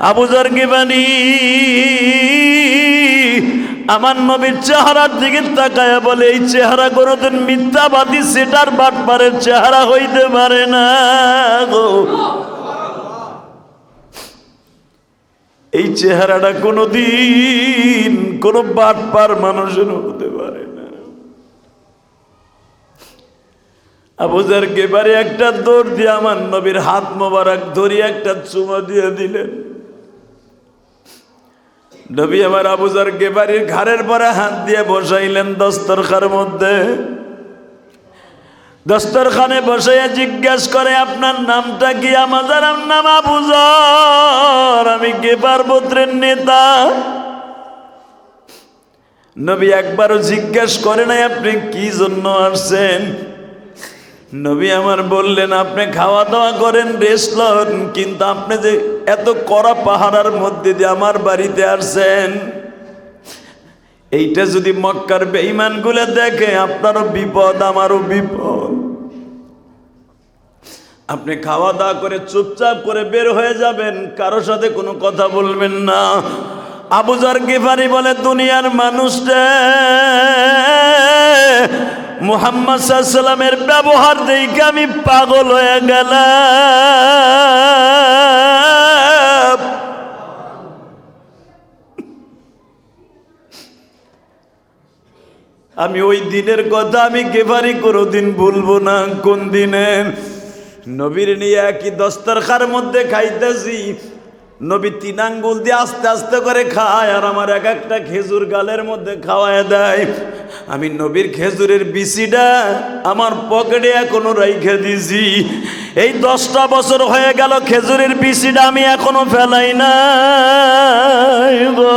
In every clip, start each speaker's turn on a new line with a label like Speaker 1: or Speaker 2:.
Speaker 1: আবু যর গিফারি আমার নবীর চেহারার দিকে তাকায়া বলে, এই চেহারা কোনদিন মিথ্যাবাদী সেটার বাটপারের চেহারা হইতে পারে না গো। এই চেহারাটা কোনদিন কোন বাটপার মানুষের হতে পারে না। আবু যর গিফারি একটা দৌড় দিয়ে আমার নবীর হাত মোবারক ধরিয়ে একটা চুমা দিয়ে দিলেন। নবী আমার আবু যর গিফারির ঘাড়ের পরে হাত দিয়ে বসাইলেন দস্তরখানের মধ্যে। দস্তরখানে বসাইয়া জিজ্ঞেস করে, আপনার নামটা কি? আমার নাম আবু যর, আমি গিফার গোত্রের নেতা। নবী একবারও জিজ্ঞেস করে নাই আপনি কি জন্য আসছেন। নবী আমার বললেন, আপনি খাওয়া দাওয়া করেন, রেস্ট লন, কিন্তু আপনি যে এত কড়া পাহাড়ের মধ্যে দিয়ে আমার বাড়িতে আসছেন, এইটা যদি মক্কার বেঈমানগুলো দেখে আপনারও বিপদ আমারও বিপদ। আপনি খাওয়া দাওয়া করে চুপচাপ করে বের হয়ে যাবেন, কারোর সাথে কোনো কথা বলবেন না। আবু যর গিফারি বলে, দুনিয়ার মানুষটা মুহাম্মদ সাল্লাল্লাহু আলাইহি ওয়াসাল্লামের ব্যবহার দেখে আমি পাগল হয়ে গেলাম। আমি ওই দিনের কথা আমি গিফারি কোনোদিন ভুলবো না। কোন দিনে নবীর নিয়ে একই দস্তরখানের মধ্যে খাইতেছি, নবী 3 আঙ্গুল দিয়ে আস্তে আস্তে করে খায়, আর আমার এক একটা খেজুর গালের মধ্যে খাওয়ায় দেয়। আমি নবীর খেজুরের বিচিটা আমার পকেটে এখনো রাইখে দিছি। এই 10টা বছর হয়ে গেল খেজুরের বিচিটা আমি এখনো ফেলাই নাই গো।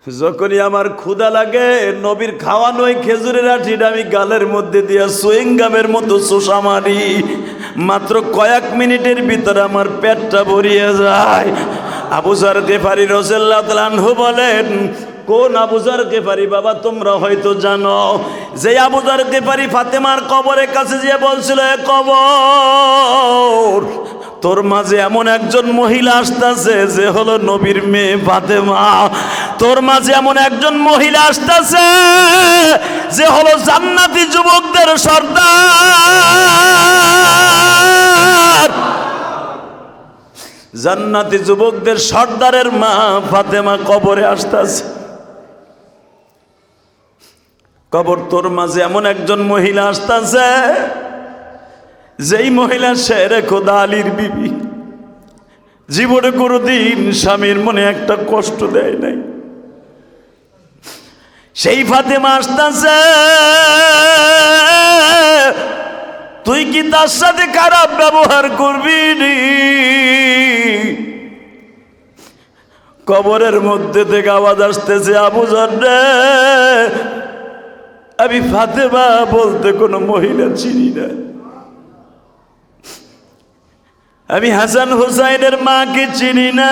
Speaker 1: যখনই আমার ক্ষুধা লাগে, নবীর খাওয়ানো ওই খেজুরের আঠিটা আমি গালের মধ্যে দিয়া সুইংগামের মতো চোষা মারি। মাত্র কয়েক মিনিটের ভিতরে আমার পেটটা ভরিয়ে যায়। আবু যর গিফারি রাদিয়াল্লাহু তাআলা আনহু বলেন, কোন আবু যর গিফারি বাবা? তোমরা হয়তো জানো যে আবু যর গিফারি ফাতেমার কবরের কাছে যে বলছিল, এ কবর, তোর মাঝে এমন একজন মহিলা আসতেছে যে হলো নবীর মেয়ে ফাতেমা। তোর মাঝে এমন একজন মহিলা আসতেছে যে হলো জান্নাতি যুবকদের সর্দার। জান্নাতি যুবকদের সর্দারের মা ফাতেমা কবরে আসতেছে। কবর, তোর মাঝে এমন একজন মহিলা আসতেছে যেই মহিলা শেরে খোদা আলীর বিবি, জীবনে কোনোদিন স্বামীর মনে একটা কষ্ট দেয় নাই। সেই ফাতেমা আসতেছে, তুই কি তার সাথে খারাপ ব্যবহার করবি? কবরের মধ্যে থেকে আওয়াজ আসতেছে, আবু যর রে, আমি ফাতেমা বলতে কোনো মহিলা চিনি না। আমি হাসান হুসাইনের মাকে চিনি না।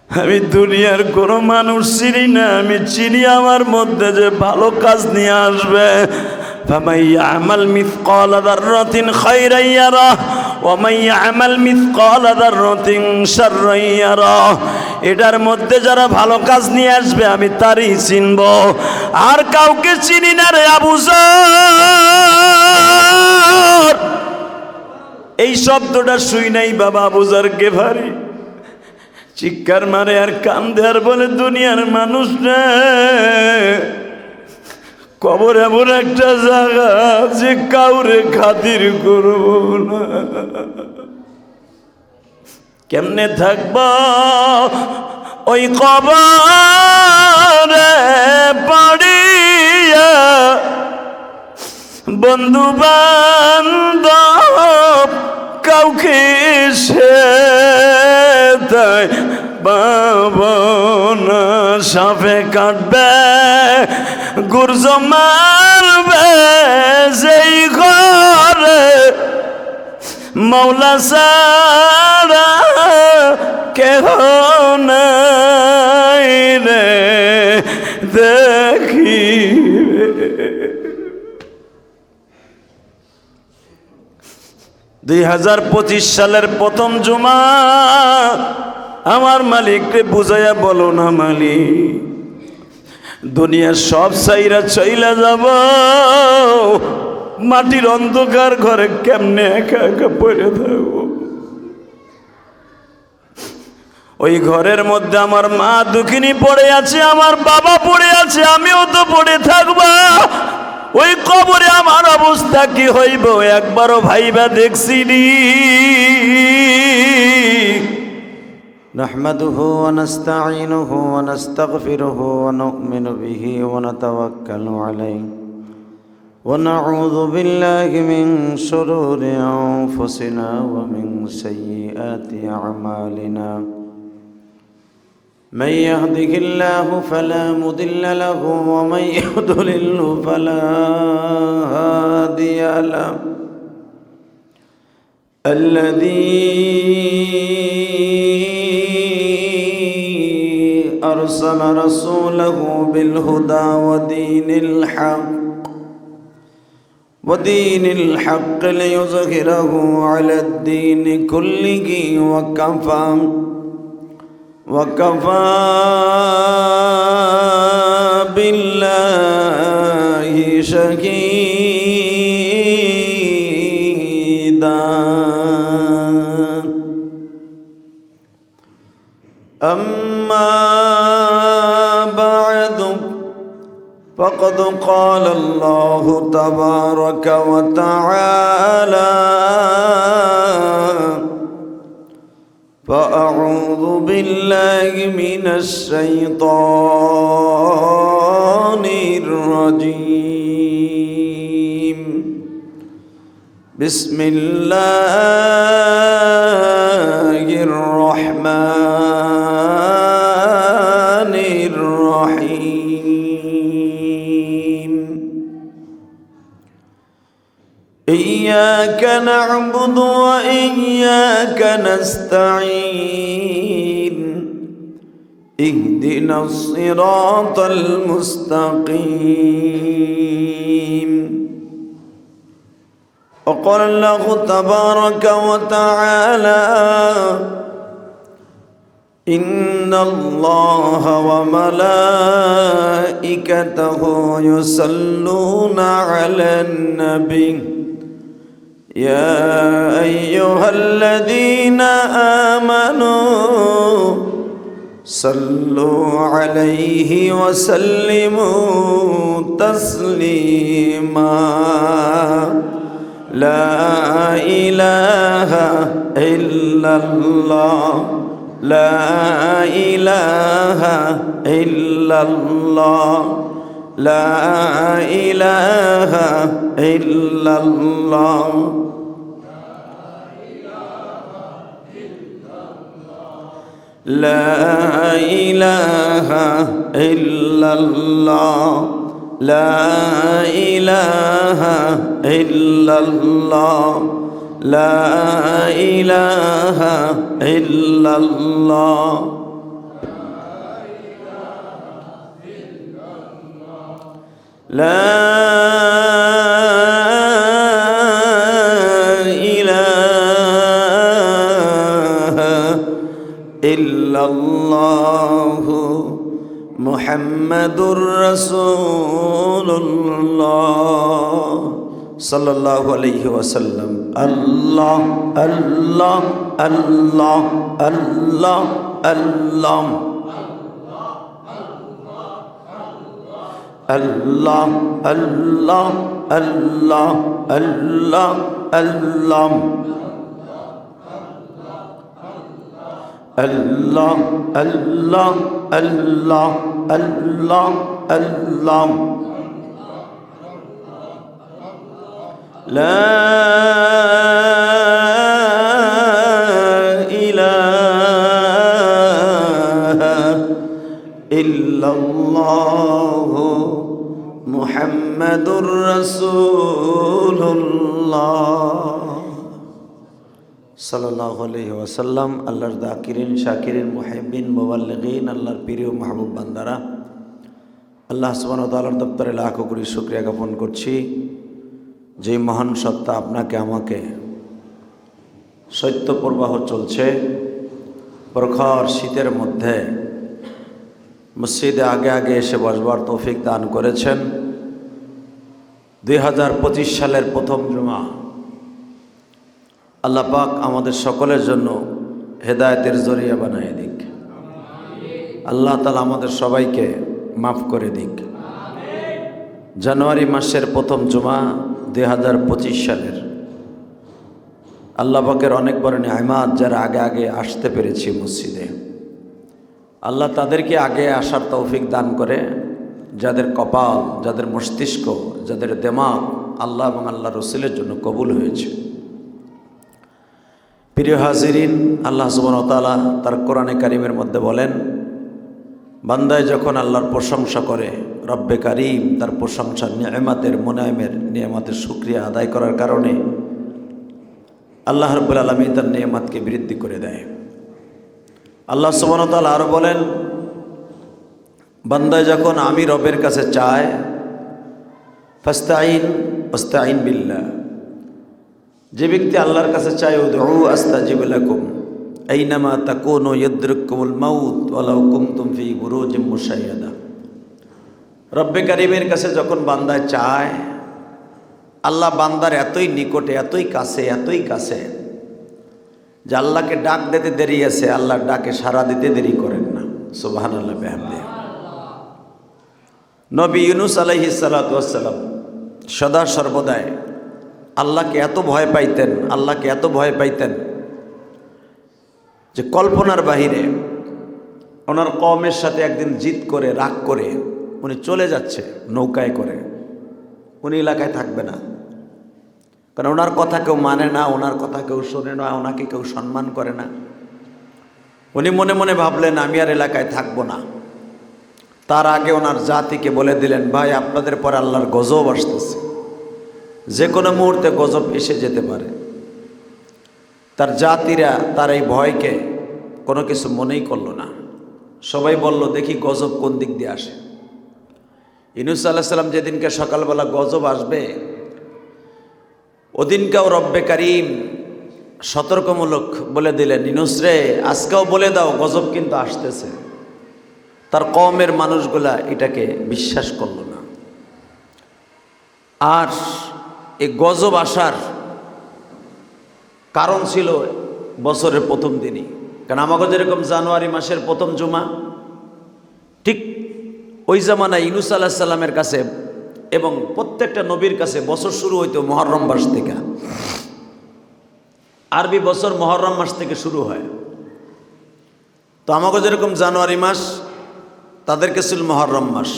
Speaker 1: আমি দুনিয়ার কোনো মানুষ চিনি না। আমি চিনি আমার মধ্যে যে ভালো কাজ নিয়ে আসবে। فَمَن يَعْمَلْ مِثْقَالَ ذَرَّةٍ خَيْرًا يَرَهُ وَمَن يَعْمَلْ مِثْقَالَ ذَرَّةٍ شَرًّا يَرَهُ। এটার মধ্যে যারা ভালো কাজ নিয়ে আসবে আমি তারই চিনব, আর কাউকে চিনি না রে আবু যর। এই শব্দটা শুই নাই বাবা আবু যর গিফারি চিৎকার মারে আর কান্দে আর বলে, দুনিয়ার মানুষ রে, কবর এমন একটা জায়গা যে কাউরে খাতির করব না। কেমনে থাকব ওই কবরে পড়িয়া? বন্ধু বান্ধব কাউকে সে তাই পাবনা। সাপে কাটবে, গুর্জ মারবে, যেই ঘরে মৌলা সারা কেহ নাই রে দেখিবে। 2025 সালের প্রথম জুমা। আমার মালিককে বুঝাইয়া বলো না মালিক, দুনিয়ার সব চাইরা চইলা যাব, মাটির অন্ধকার ঘরে কেমনে একা একা পড়ে থাকবো। ওই ঘরের মধ্যে আমার মা দুঃখিনী পড়ে আছে, আমার বাবা পড়ে আছে, আমিও তো পড়ে থাকবো। ওই কবরে আমার অবস্থা কি হইব একবারও ভাইবা দেখছিনি।
Speaker 2: نحمده ونستعينه ونستغفره ونؤمن به ونتوكل عليه ونعوذ بالله من شرور أنفسنا ومن سيئات أعمالنا من يهده الله فلا مضل له ومن يضلل فلا هادي له الذي أرسل رسوله بالهدى ودين الحق ليظهره على الدين كله وكفى بالله شهيدا أما بعد فقد قال الله تبارك وتعالى فأعوذ بالله من الشيطان الرجيم بسم الله الرحمن الرحيم إياك نعبد وإياك نستعين اهدنا الصراط المستقيم وقال الله تبارك وتعالى إن الله وملائكته يصلون على النبي يا أيها الذين آمنوا صلوا عليه وسلموا تسليما لا إله إلا الله لا إله إلا الله لا إله إلا الله لا إله إلا الله لا إله إلا الله لا إله إلا الله لا إله إلا الله محمد رسول الله صلى الله عليه وسلم الله الله الله الله الله الله الله الله الله الله الله الله الله الله الله لا إله إلا الله محمد رسول الله সাল্লাল্লাহু আলাইহি ওয়াসাল্লাম। আল্লাহর যাকিরিন শাকিরিন মুহিব্বিন মুবাল্লিগিন, আল্লাহর প্রিয় মাহবুব বান্দারা, আল্লাহ সুবহানাহু ওয়া তাআলার দপ্তরে লাখো কোটি শুকরিয়া জ্ঞাপন করছি, যে মহান সত্তা আপনাকে আমাকে শৈত্যপ্রবাহ চলছে, প্রখর শীতের মধ্যে মসজিদে আগে আগে এসে বসবার তৌফিক দান করেছেন। 2025 সালের প্রথম জুমা। আল্লাহ পাক আমাদের সকলের জন্য হেদায়েতের জরিয়া বানিয়ে দিক। আল্লাহ তাআলা আমাদের সবাইকে মাফ করে দিক। জানুয়ারি মাসের প্রথম জুমা 2025 সালের। আল্লাহ পাকের অনেক বড় নিয়ামত, যারা আগে আগে আসতে পেরেছি মসজিদে, আল্লাহ তাদেরকে আগে আসার তৌফিক দান করে। যাদের কপাল, যাদের মস্তিষ্ক, যাদের দিমাগ আল্লাহ এবং আল্লাহ রসুলের জন্য কবুল হয়েছে। প্রিয় হাজিরিন, আল্লাহ সুবহানাহু ওয়া তাআলা তার কোরআনে কারিমের মধ্যে বলেন, বান্দায় যখন আল্লাহর প্রশংসা করে, রব্বে কারিম তার প্রশংসা নিয়ামতের মুনাইমের নিয়ামতের শুকরিয়া আদায় করার কারণে আল্লাহ রাব্বুল আলামিন তার নিয়ামতকে বৃদ্ধি করে দেয়। আল্লাহ সুবহানাহু ওয়া তাআলা আরো বলেন, বান্দায় যখন আমি রবের কাছে চায়, ফাস্তাইন বিল্লাহ, যে ব্যক্তি আল্লাহর কাছে চায়, উদউ আস্তাজিব লাকুম আইনামা তাকুনু ইয়াদরিকুমুল মাউত ওয়ালাউ কুনতুম ফি বুরুজিম মুশাইয়াদা। রব্বে কারিমের কাছে যখন বান্দায় চায়, আল্লাহ বান্দার এতই নিকটে, এতই কাছে যে আল্লাহকে ডাক দিতে দেরি আছে, আল্লাহর ডাকে সাড়া দিতে দেরি করেন না। সুবহানাল্লাহ বিহামদিহি। নবী ইউনূস আলাইহিস সালাতু ওয়াস সালাম সদা সর্বদাই আল্লাহকে এত ভয় পাইতেন যে কল্পনার বাহিরে। ওনার কওমের সাথে একদিন জিদ করে, রাগ করে উনি চলে যাচ্ছে নৌকায় করে। উনি এলাকায় থাকবে না, কারণ ওনার কথা কেউ মানে না, ওনার কথা কেউ শোনে না, ওনাকে কেউ সম্মান করে না। উনি মনে মনে ভাবলেন, আমি আর এলাকায় থাকবো না। তার আগে ওনার জাতিকে বলে দিলেন, ভাই আপনাদের পরে আল্লাহর গজব আসতেছে, যে কোনো মুহূর্তে গজব এসে যেতে পারে। তার জাতিরা তার এই ভয়কে কোনো কিছু মনেই করলো না। সবাই বলল, দেখি গজব কোন দিক দিয়ে আসে। ইউনূস আলাইহিস সালাম যেদিনকে সকালবেলা গজব আসবে, ওদিনকেও রব্বে কারিম সতর্কমূলক বলে দিলেন, ইউনূস রে, আজকেও বলে দাও গজব কিন্তু আসতেছে। তার কওমের মানুষগুলা এটাকে বিশ্বাস করল না। আর এই গজব আসার কারণ ছিল বছরের প্রথম দিনই। কারণ আমাকে যেরকম জানুয়ারি মাসের প্রথম জুমা, ঠিক ওই জামানায় ইউনূস আলাইহিস সালামের কাছে এবং প্রত্যেকটা নবীর কাছে বছর শুরু হইতো মুহররম মাস থেকে। আরবি বছর মুহররম মাস থেকে শুরু হয়। তো আমাকে যেরকম জানুয়ারি মাস, তাদের কাছে ছিল মুহররম মাস।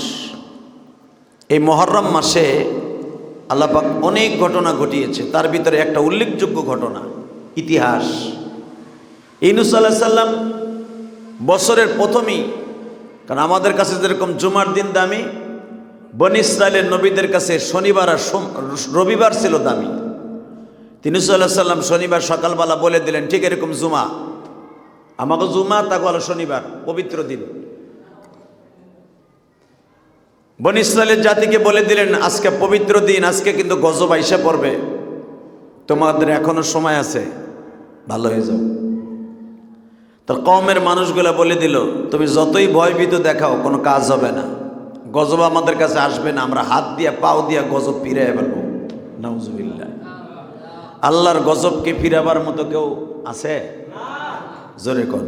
Speaker 2: এই মুহররম মাসে আল্লাহ পাক অনেক ঘটনা ঘটিয়েছে। তার ভিতরে একটা উল্লেখযোগ্য ঘটনা, ইতিহাস। ইউনূস আলাইহিস সালাম বছরের প্রথমেই, কারণ আমাদের কাছে যেরকম জুমার দিন দামি, বনী ইসরাইলের নবীদের কাছে শনিবার আর রবিবার ছিল দামি। ইউনূস আলাইহিস সালাম শনিবার সকালবেলা বলে দিলেন, ঠিক এরকম জুমা, আমাকে জুমা তা হলো শনিবার, পবিত্র দিন। বনী ইসরাইলের জাতিকে বলে দিলেন, আজকে পবিত্র দিন, আজকে কিন্তু গজব আইসা পড়বে, তোমাদের এখনো সময় আছে, ভালো হয়ে যাও। তো কওমের মানুষগুলা বলে দিল, তুমি যতই ভয়ভীত দেখাও কোনো কাজ হবে না, গজব আমাদের কাছে আসবে না, আমরা হাত দিয়া পাও দিয়া গজব ফিরাইয়া ফেলবো। নাউজুবিল্লাহ। আল্লাহর গজবকে ফিরাবার মতো কেউ আছে? জোরে কোন।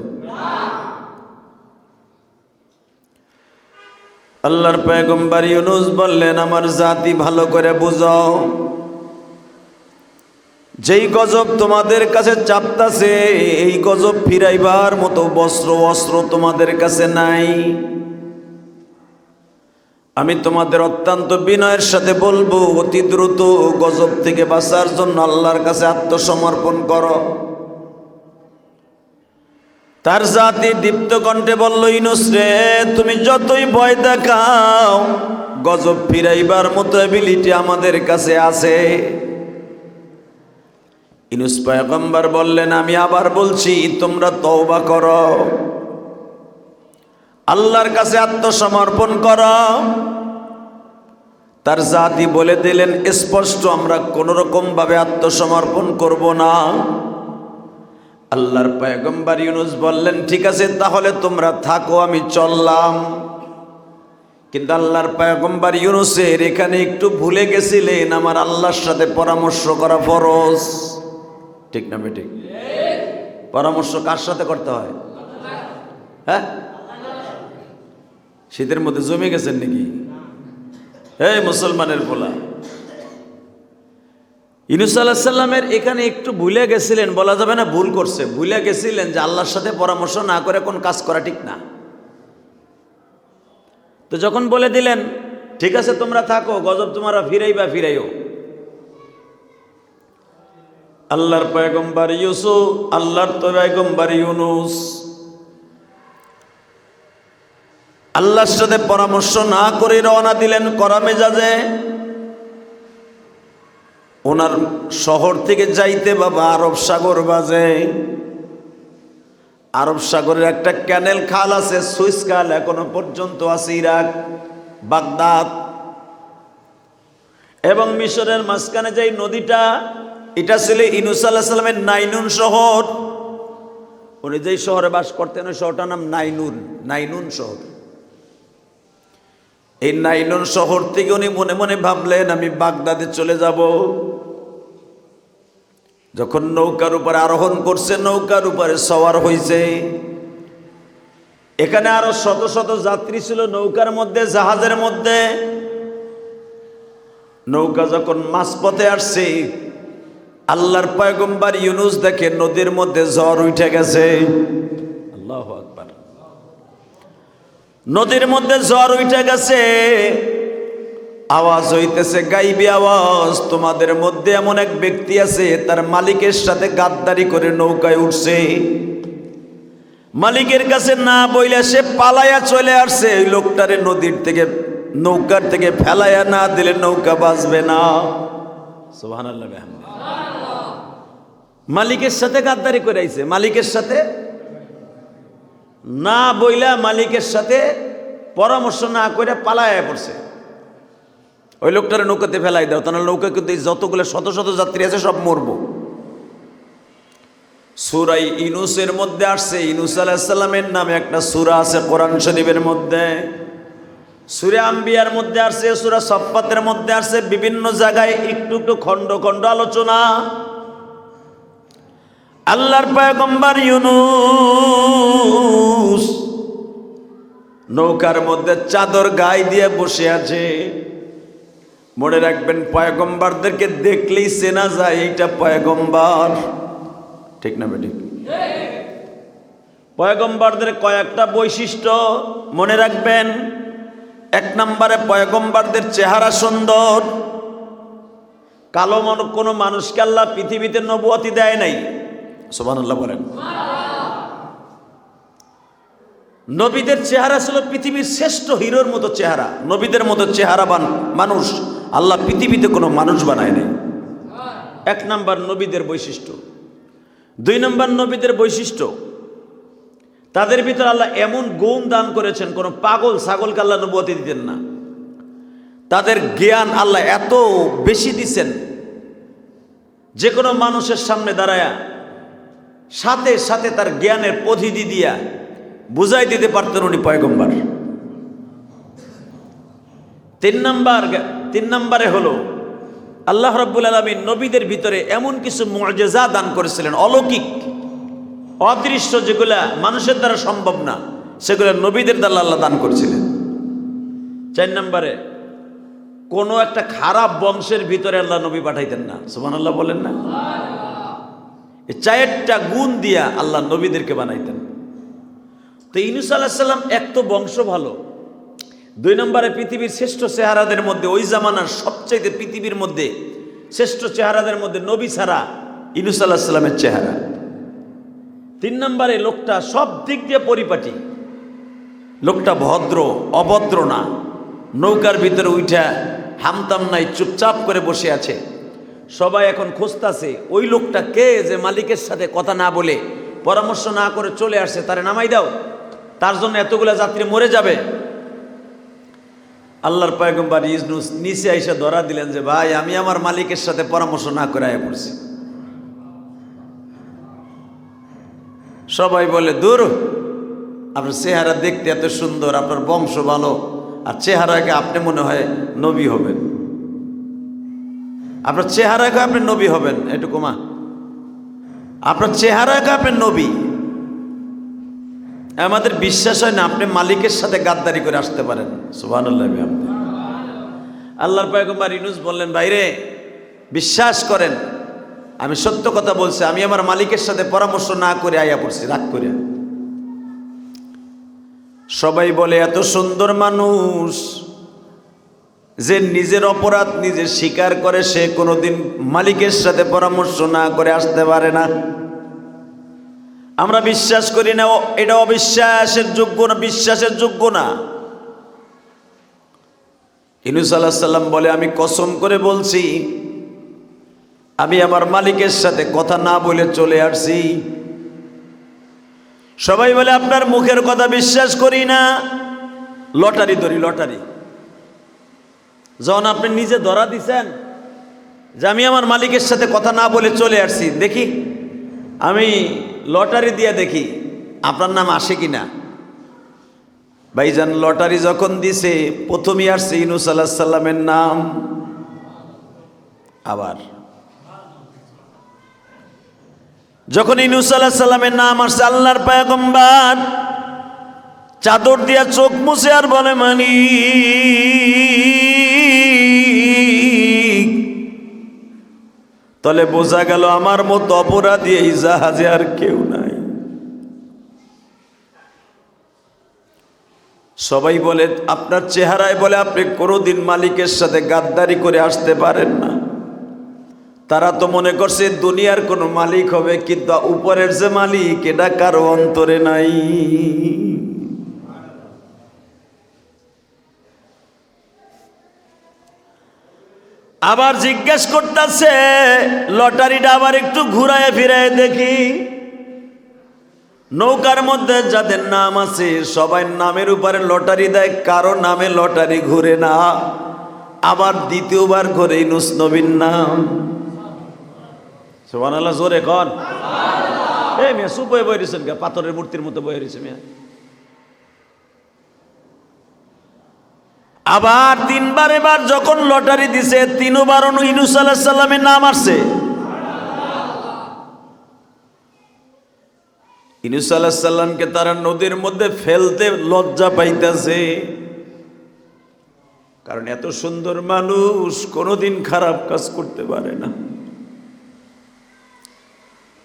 Speaker 2: আল্লাহর পয়গম্বর ইউনূস বললেন, আমার জাতি ভালো করে বুঝো, যেই গজব তোমাদের কাছে চাপতাছে, এই গজব ফিরাইবার মতো অস্ত্র তোমাদের কাছে নাই। আমি তোমাদের অত্যন্ত বিনয়ের সাথে বলবো, অতি দ্রুত গজব থেকে বাঁচার জন্য আল্লাহর কাছে আত্মসমর্পণ করো। তার জাতি দীপ্ত কণ্ঠে বলল, ইউনূস রে, তুমি যতই ভয় দেখাও, গজব ফিরাইবার মতো এবিলিটি আমাদের কাছে আছে। ইউনূস পয়গম্বর বললেন, আমি আবার বলছি, তোমরা তওবা করো, আল্লাহর কাছে আত্মসমর্পণ করো। তার জাতি বলে দিলেন স্পষ্ট, আমরা কোন রকম ভাবে আত্মসমর্পণ করব না। আল্লাহর পয়গম্বর ইউনূস বললেন, ঠিক আছে তাহলে তোমরা থাকো, আমি চললাম। কিন্তু আল্লাহর পয়গম্বর ইউনূসের এখানে একটু ভুলে গেছিলেন, আমার আল্লাহর সাথে পরামর্শ করা ফরজ। ঠিক না বেঠিক? পরামর্শ কার সাথে করতে হয়? হ্যাঁ, শীতের মধ্যে জমে গেছেন নাকি? এই মুসলমানের পোলা, ইউনূস আলাইহিস সালামের এখানে একটু ভুলে গেছিলেন, বলা যাবে না ভুল করছে, ভুলে গেছিলেন যে আল্লাহর সাথে পরামর্শ না করে কোন কাজ করা ঠিক না। তো যখন বলে দিলেন ঠিক আছে তোমরা থাকো, গজব তোমরা ফিরাইও, আল্লাহর পয়গম্বর ইউসুফ, আল্লাহর পয়গম্বর ইউনূস আল্লাহর সাথে পরামর্শ না করে রওনা দিলেন করা মেজাজে। ওনার শহর থেকে যাইতে বাবা আরব সাগর বাজে। আরব সাগরের একটা ক্যানেল খাল আছে, সুইস খাল, এখনো পর্যন্ত আছে ইরাক, বাগদাদ এবং মিশরের মাঝখানে যে নদীটা, এটা ছিল ইউনূস আলাইহিস সালামের নাইনুন শহর। উনি যেই শহরে বাস করতেন ওই শহরটার নাম নাইনুন শহর। এই নাইনুন শহর থেকে উনি মনে মনে ভাবলেন আমি বাগদাদে চলে যাব। যখন নৌকার উপরে আরোহণ করছে, নৌকার উপরে সওয়ার হয়েছে, এখানে আরো শত শত যাত্রী ছিল নৌকার মধ্যে, জাহাজের মধ্যে। নৌকা যখন মাঝপথে আসছে, আল্লাহর পয়গম্বর ইউনূস দেখে নদীর মধ্যে ঝড় উঠে গেছে। আল্লাহু আকবার। নদীর মধ্যে ঝড় উঠে গেছে, আওয়াজ হইতেছে গাইবি আওয়াজ, তোমাদের মধ্যে এমন এক ব্যক্তি আছে তার মালিকের সাথে গাদ্দারি করে নৌকায় উঠছে। মালিকের কাছে না বইলে সে পালায়া চলে আসছে। ওই লোকটারে নদীর থেকে, নৌকার থেকে ফেলাইয়া না দিলে নৌকা বাঁচবে না। সুবহানাল্লাহ। মালিকের সাথে গাদ্দারি করে আইছে, মালিকের সাথে না বইলা, মালিকের সাথে পরামর্শ না করে পালায়া পড়ছে। ওই লোকটারে নৌকাতে ফেলাই দাও, তাহলে নৌকা কিন্তু যতগুলো শত শত যাত্রী আছে সব মরবো। সূরা ইউনূসের মধ্যে আসছে, ইউনূস আলাইহিস সালামের নামে একটা সূরা আছে কোরআন শরীফের মধ্যে। সূরা আম্বিয়ার মধ্যে আসছে, সূরা সাফফাতের মধ্যে আসছে, বিভিন্ন জায়গায় একটু একটু খণ্ড খণ্ড আলোচনা। আল্লাহর পয়গম্বর ইউনূস নৌকার মধ্যে চাদর গায়ে দিয়ে বসে আছে। মনে রাখবেন, পয়গম্বরদেরকে দেখলেই চেনা যায় এইটা পয়গম্বর। ঠিক না বেঠিক? পয়গম্বরদের কয়েকটা বৈশিষ্ট্য মনে রাখবেন। এক নম্বরে পয়গম্বরদের চেহারা সুন্দর। কালো কোনো মানুষকে আল্লাহ পৃথিবীতে নবুয়তি দেয় নাই। সুবহানাল্লাহ বলেন। নবীদের চেহারা ছিল পৃথিবীর শ্রেষ্ঠ হিরোর মতো চেহারা, নবীদের মতো চেহারাবান মানুষ আল্লাহ পৃথিবীতে কোনো মানুষ বানায় নাই। এক নাম্বার নবীদের বৈশিষ্ট্য। দুই নাম্বার নবীদের বৈশিষ্ট্য, তাদের ভিতর আল্লাহ এমন গুণ দান করেছেন, কোনো পাগল ছাগলকে আল্লাহ নবুয়তি দিতেন না। তাদের জ্ঞান আল্লাহ এত বেশি দিছেন, যে কোনো মানুষের সামনে দাঁড়ায়া সাথে সাথে তার জ্ঞানের পরিধি দিয়া বুঝাই দিতে পারতেন উনি পয়গম্বর। তিন নম্বরে হলো আল্লাহ রাব্বুল আলামিন নবীদের ভিতরে এমন কিছু মুআজিজা দান করেছিলেন, অলৌকিক অদৃশ্য, যেগুলা মানুষের দ্বারা সম্ভব না, সেগুলো নবীদের দ্বারা আল্লাহ দান করেছিলেন। 4 নম্বরে, কোনো একটা খারাপ বংশের ভিতরে আল্লাহ নবী পাঠাইতেন না। সুবহানাল্লাহ বলেন না? এই 4টা গুণ দিয়া আল্লাহ নবীদেরকে বানাইতেন। তো ইউনূস আলাইহিস সালাম এক তো বংশ ভালো, 2 নম্বরে পৃথিবীর শ্রেষ্ঠ চেহারাদের মধ্যে, ওই জামানার সবচাইতে পৃথিবীর মধ্যে শ্রেষ্ঠ চেহারাদের মধ্যে নবী ছাড়া ইউনূস আলাইহিস সালামের চেহারা। 3 নম্বরে লোকটা সব দিক দিয়ে পরিপাটি, লোকটা ভদ্র, অভদ্র না। নৌকার ভিতরে উঠা হামতাম নাই, চুপচাপ করে বসে আছে। সবাই এখন খুঁজতাছে ওই লোকটা কে, যে মালিকের সাথে কথা না বলে পরামর্শ না করে চলে আসছে, তারে নামাই দাও, তার জন্য এতগুলা যাত্রী মরে যাবে। আল্লাহর পয়গম্বর ইউনূস নিচে আইসা ধরা দিলেন যে ভাই, আমি আমার মালিকের সাথে পরামর্শ না করে আয়া পড়ছি। সবাই বলে দূর, আপনার চেহারা দেখতে এত সুন্দর, আপনার বংশ ভালো, আর চেহারাকে আপনি মনে হয় নবী হবেন, আপনার চেহারাকে আপনি নবী হবেন, এটুকু মা, আপনার চেহারাকে আপনি নবী। আমাদের বিশ্বাস হয় না আপনি মালিকের সাথে গাদ্দারি করে আসতে পারেন। সুবহানাল্লাহ। আল্লাহর পয়গম্বর ইউনূস বললেন, ভাইরে বিশ্বাস করেন, আমি সত্য কথা বলছি, আমি আমার মালিকের সাথে পরামর্শ না করে আয়া পড়ছি রাগ করে। সবাই বলে এত সুন্দর মানুষ যে নিজের অপরাধ নিজে স্বীকার করে, সে কোনোদিন মালিকের সাথে পরামর্শ না করে আসতে পারে না। আমরা বিশ্বাস করি না, এটা অবিশ্বাসের যোগ্য না, বিশ্বাসের যোগ্য না। ইউনূস আলাইহিস সালাম বলে, আমি কসম করে বলছি আমি আমার মালিকের সাথে কথা না বলে চলে আসছি। সবাই বলে আপনার মুখের কথা বিশ্বাস করি না, লটারি ধরি, লটারি। যখন আপনি নিজে ধরা দিছেন যে আমি আমার মালিকের সাথে কথা না বলে চলে আসছি, দেখি আমি লটারি দিয়ে দেখি আপনার নাম আসে কিনা। ভাইজান লটারি যখন দিছে প্রথমই আসছে ইউনূস আলাইহিস সালামের নাম। আবার যখন ইউনূস আলাইহিস সালামের নাম আসছে, আল্লাহর পয়গম্বর চাদর দিয়া চোখ মুছে আর বলে, মালিক। তাহলে বোঝা গেল আমার মতো অপরাধী এই জাহাজে আর কেউ নাই। সবাই বলে আপনার চেহারায় বলে আপনি কোনোদিন মালিকের সাথে গাদ্দারি করে আসতে পারেন না। তারা তো মনে করছে দুনিয়ার কোনো মালিক হবে, কিন্তু উপরের যে মালিক এটা কারো অন্তরে নাই। আবার জিজ্ঞেস করতেছে, লটারিটা আবার একটু ঘুরায় ফিরায় দেখি, নৌকার মধ্যে যাদের নাম আছে সবাই নামের উপরে লটারি দেয়, কারো নামে লটারি ঘুরে না। আবার দ্বিতীয়বার ঘুরে ইউনূস নবীর নাম। সুবহানাল্লাহ, জোরে কন। এই মিয়া চুপ হয়ে বই রয়েছেন, পাথরের মূর্তির মতো বই রয়েছে মিয়া। আবার তিনবার এবার যখন লটারি দিছে, তিনবার ইউনূস আলাইহিস সালামের নাম আসছে। ইউনূস আলাইহিস সালামকে তারা নদীর মধ্যে ফেলতে লজ্জা পাইতেছে, কারণ এত সুন্দর মানুষ কোনোদিন খারাপ কাজ করতে পারে না।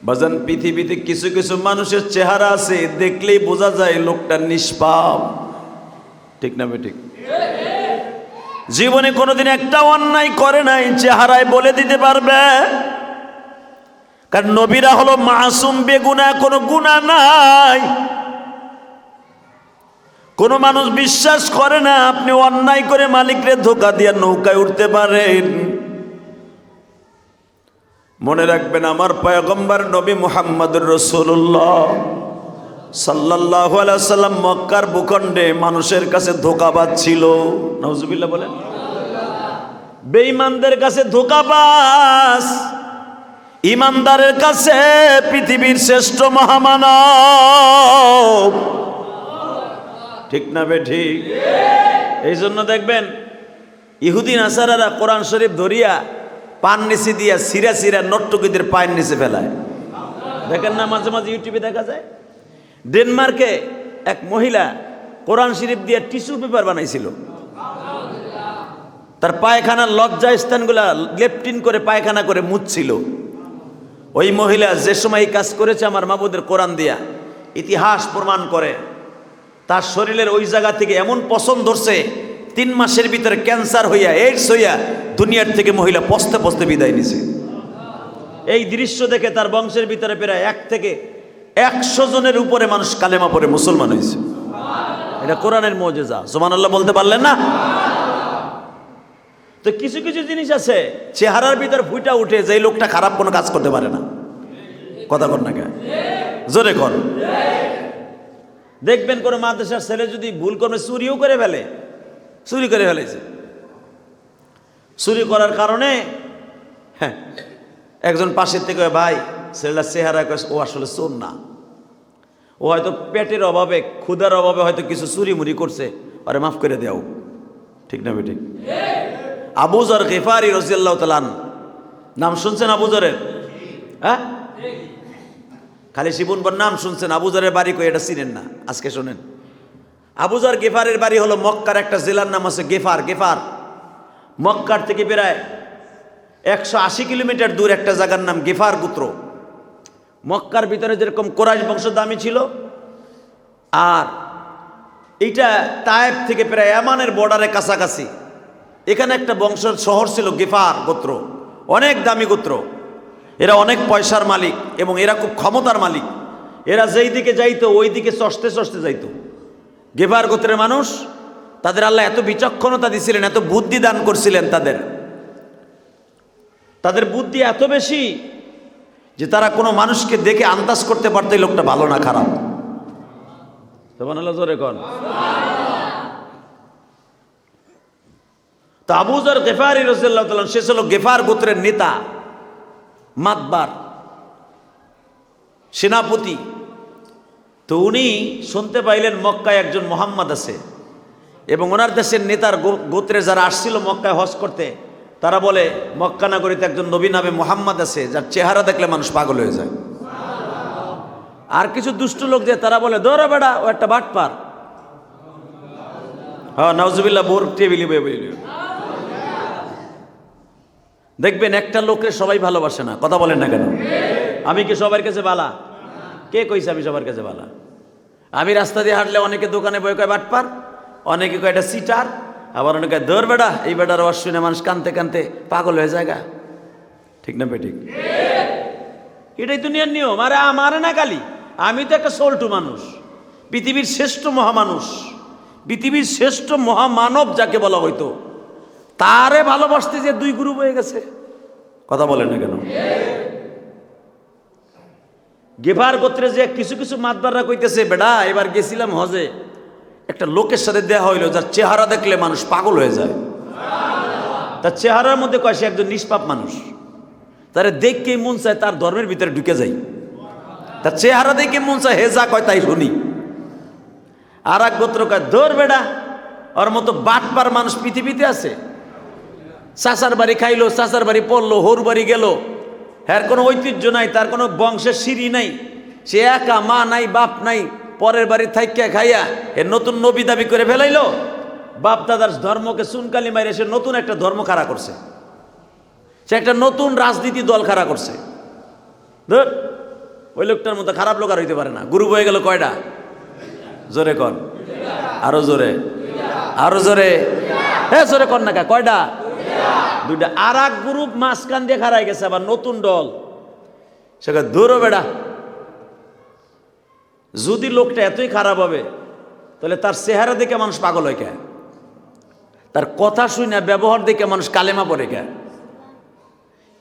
Speaker 2: বাজান পৃথিবীতে কিছু কিছু মানুষের চেহারা আছে, দেখলেই বোঝা যায় লোকটা নিষ্পাপ, ঠিক না বেঠিক? জীবনে কোনোদিন একটা অন্যায় করে নাই, চেহারায় বলে দিতে পারবে। কারণ নবীরা হলো মাসুম, বেগুনাহ, কোনো গুনাহ নাই। কোন মানুষ বিশ্বাস করে না আপনি অন্যায় করে মালিকরে ধোঁকা দিয়ে নৌকায় উঠতে পারেন। মনে রাখবেন, আমার পয়গম্বর নবী মুহাম্মদুর রাসূলুল্লাহ সাল্লাল্লাহু আলাইহি ওয়াসাল্লাম মক্কার ভূখণ্ডে মানুষের কাছে ধোঁকাবাজ ছিল। নাউজুবিল্লাহ বলেন। বেঈমানদের কাছে ধোঁকাবাজ, ইমানদারের কাছে পৃথিবীর শ্রেষ্ঠ মহামানব, ঠিক না বেঠিক? এই জন্য দেখবেন ইহুদি নাসারারা কোরআন শরীফ ধরিয়া পান নিচে দিয়া সিরা সিরা নট্টকিদের পায়ের নিচে ফেলায়। দেখেন না, মাঝে মাঝে ইউটিউবে দেখা যায়। ডেনমার্কে এক মহিলা কোরআন শরীফ দিয়ে টিস্যু পেপার বানাইছিল, তার পায়খানার লজ্জা স্থানগুলা লেপটিন করে পায়খানা করে মুছছিল। ওই মহিলা যে সময় এই কাজ করেছে আমার মাবুদের কোরআন দিয়া, ইতিহাস প্রমাণ করে তার শরীরের ওই জায়গা থেকে এমন পছন্দ ধরছে, 3 মাসের ভিতরে ক্যান্সার হইয়া, এইডস হইয়া দুনিয়ার থেকে মহিলা পস্তে পস্তে বিদায় নিছে। এই দৃশ্য দেখে তার বংশের ভিতরে প্রায় 1 থেকে 100 জনের উপরে মানুষ কালেমা পড়ে মুসলমান হয়েছে। এটা কোরআনের মুজিজা। সুবহানাল্লাহ বলতে পারলেন না? তো কিছু কিছু জিনিস আছে চেহারার ভিতর ফুটা উঠে, যে লোকটা খারাপ কোনো কাজ করতে পারে না। কথা কর না কে? জোরে কর। দেখবেন কোন মাদ্রাসার ছেলে যদি ভুল করে চুরিও করে ফেলে, চুরি করে ফেলেছে, চুরি করার কারণে একজন পাশের থেকে, ভাই ছেলেটার চেহারা, ও আসলে চোর না, ও হয়তো পেটের অভাবে ক্ষুধার অভাবে হয়তো কিছু চুরি মুড়ি করছে, আরে মাফ করে দেও, ঠিক না বেঠিক? আবু যর গিফারি রাদিয়াল্লাহু তাআলা নাম শুনছেন আবু যরের? হ্যাঁ, খালি শিবুনবর নাম শুনছেন, আবু যরের বাড়ি কই এটা চিনেন না, আজকে শোনেন। আবু যর গিফারের বাড়ি হলো মক্কার একটা জেলার নাম আছে গেফার। গেফার মক্কার থেকে প্রায় 180 কিলোমিটার দূর একটা জায়গার নাম গেফার গোত্র। মক্কার ভিতরে যেরকম কোরাইশ বংশ দামি ছিল, আর এইটা তায়েব থেকে প্রায় ইয়ামানের বর্ডারে কাছাকাছি, এখানে একটা বংশের শহর ছিল গেফার গোত্র, অনেক দামি গোত্র। এরা অনেক পয়সার মালিক এবং এরা খুব ক্ষমতার মালিক। এরা যেই দিকে যাইতো ওই দিকে চষতে চষতে যাইতো। গেফার গোত্রের মানুষ, তাদের আল্লাহ এত বিচক্ষণতা দিছিলেন, এত বুদ্ধি দান করছিলেন, তাদের বুদ্ধি এত বেশি যে তারা কোনো মানুষকে দেখে আন্দাজ করতে পারতো এই লোকটা ভালো না খারাপ। সুবহানাল্লাহ, জোরে কোন। তো আবু যর গিফারি রাদিয়াল্লাহু তাআলা সে ছিল গেফার গোত্রের নেতা, মাতবার, সেনাপতি। তো উনি শুনতে পাইলেন মক্কায় একজন মুহাম্মদ আছে, এবং ওনার দেশের নেতার গোত্রে যারা আসছিল মক্কায় হজ করতে, তারা বলে মক্কা নগরীতে একজন নবী নামে মুহাম্মদ আছে, যার চেহারা দেখলে মানুষ পাগল হয়ে যায়। আর কিছু দুষ্ট লোক যে তারা বলে দৌড়া বেড়া, ও একটা বাটপার। হ্যাঁ, নাউজুবিল্লাহ, বোর টেবিলি বইলি। দেখবেন একটা লোকের সবাই ভালোবাসে না, কথা বলেন না কেন? আমি কি সবার কাছে বালা? কে কইছে আমি সবার কাছে বালা? আমি রাস্তা দিয়ে হাঁটলে অনেকে দোকানে বই কয় বাটপার, অনেকে কয় এটা সিটার, আবার অনেকে দৌড় বেড়া। এই বেটার আওয়াজ শুনে মানুষ কানতে কানতে পাগল হয়ে যায়, ঠিক না বেঠিক? এটাই দুনিয়ার নিয়ম। আরে আমারে না গালি, আমি তো একটা সোলটু মানুষ, পৃথিবীর শ্রেষ্ঠ মহামানুষ, পৃথিবীর শ্রেষ্ঠ মহামানব যাকে বলা হইতো, তারে ভালোবাসতে যে দুই গ্রুপ হয়ে গেছে, কথা বলেন না কেন? গেফার গোত্রে যে কিছু কিছু মাতবাররা কইতেছে, বেড়া এবার গেছিলাম হজে, একটা লোকের সাথে দেখা হইলো যার চেহারা দেখলে মানুষ পাগল হয়ে যায়। তার চেহারার মধ্যে কয় সে একজন নিষ্পাপ মানুষ, তারে দেখকেই মন চায় তার ধর্মের ভিতরে ঢুকে যাই, তার চেহারা দেখে মন চায় হে যা কয় তাই শুনি। আর এক গোত্র কয় ধর বেড়া, ওর মতো বাটপার মানুষ পৃথিবীতে আছে। চাচার বাড়ি খাইলো, চাচার বাড়ি পড়লো, হোর বাড়ি গেল, হ্যাঁ কোনো ঐতিহ্য নাই, তার কোনো বংশের সিঁড়ি নাই, সে একা, মা নাই বাপ নাই, পরের বাড়ি থাইকা খাইয়া এ নতুন নবী দাবি করে ফেলাইলো। বাপ দাদার ধর্মকে চুনকালি মাইরে সে নতুন একটা ধর্ম খাড়া করছে, সে একটা নতুন রাজনীতি দল খাড়া করছে। ধর, ওই লোকটার মতো খারাপ লোক আর হইতে পারে না। গ্রুপ হয়ে গেল কয়টা? জোরে কন, আরো জোরে, আরো জোরে, হ্যাঁ জোরে কন না, কয়টা? দুইটা। আর এক গ্রুপ মাঝখান দিয়ে খাড়াই গেছে, আবার নতুন দল, সেটা দূরও বেড়া। যদি লোকটা এতই খারাপ হবে, তাহলে তার চেহারা দেখে মানুষ পাগল হয় কে? তার কথা শুনে ব্যবহার দেখে মানুষ কালেমা পড়ে কে?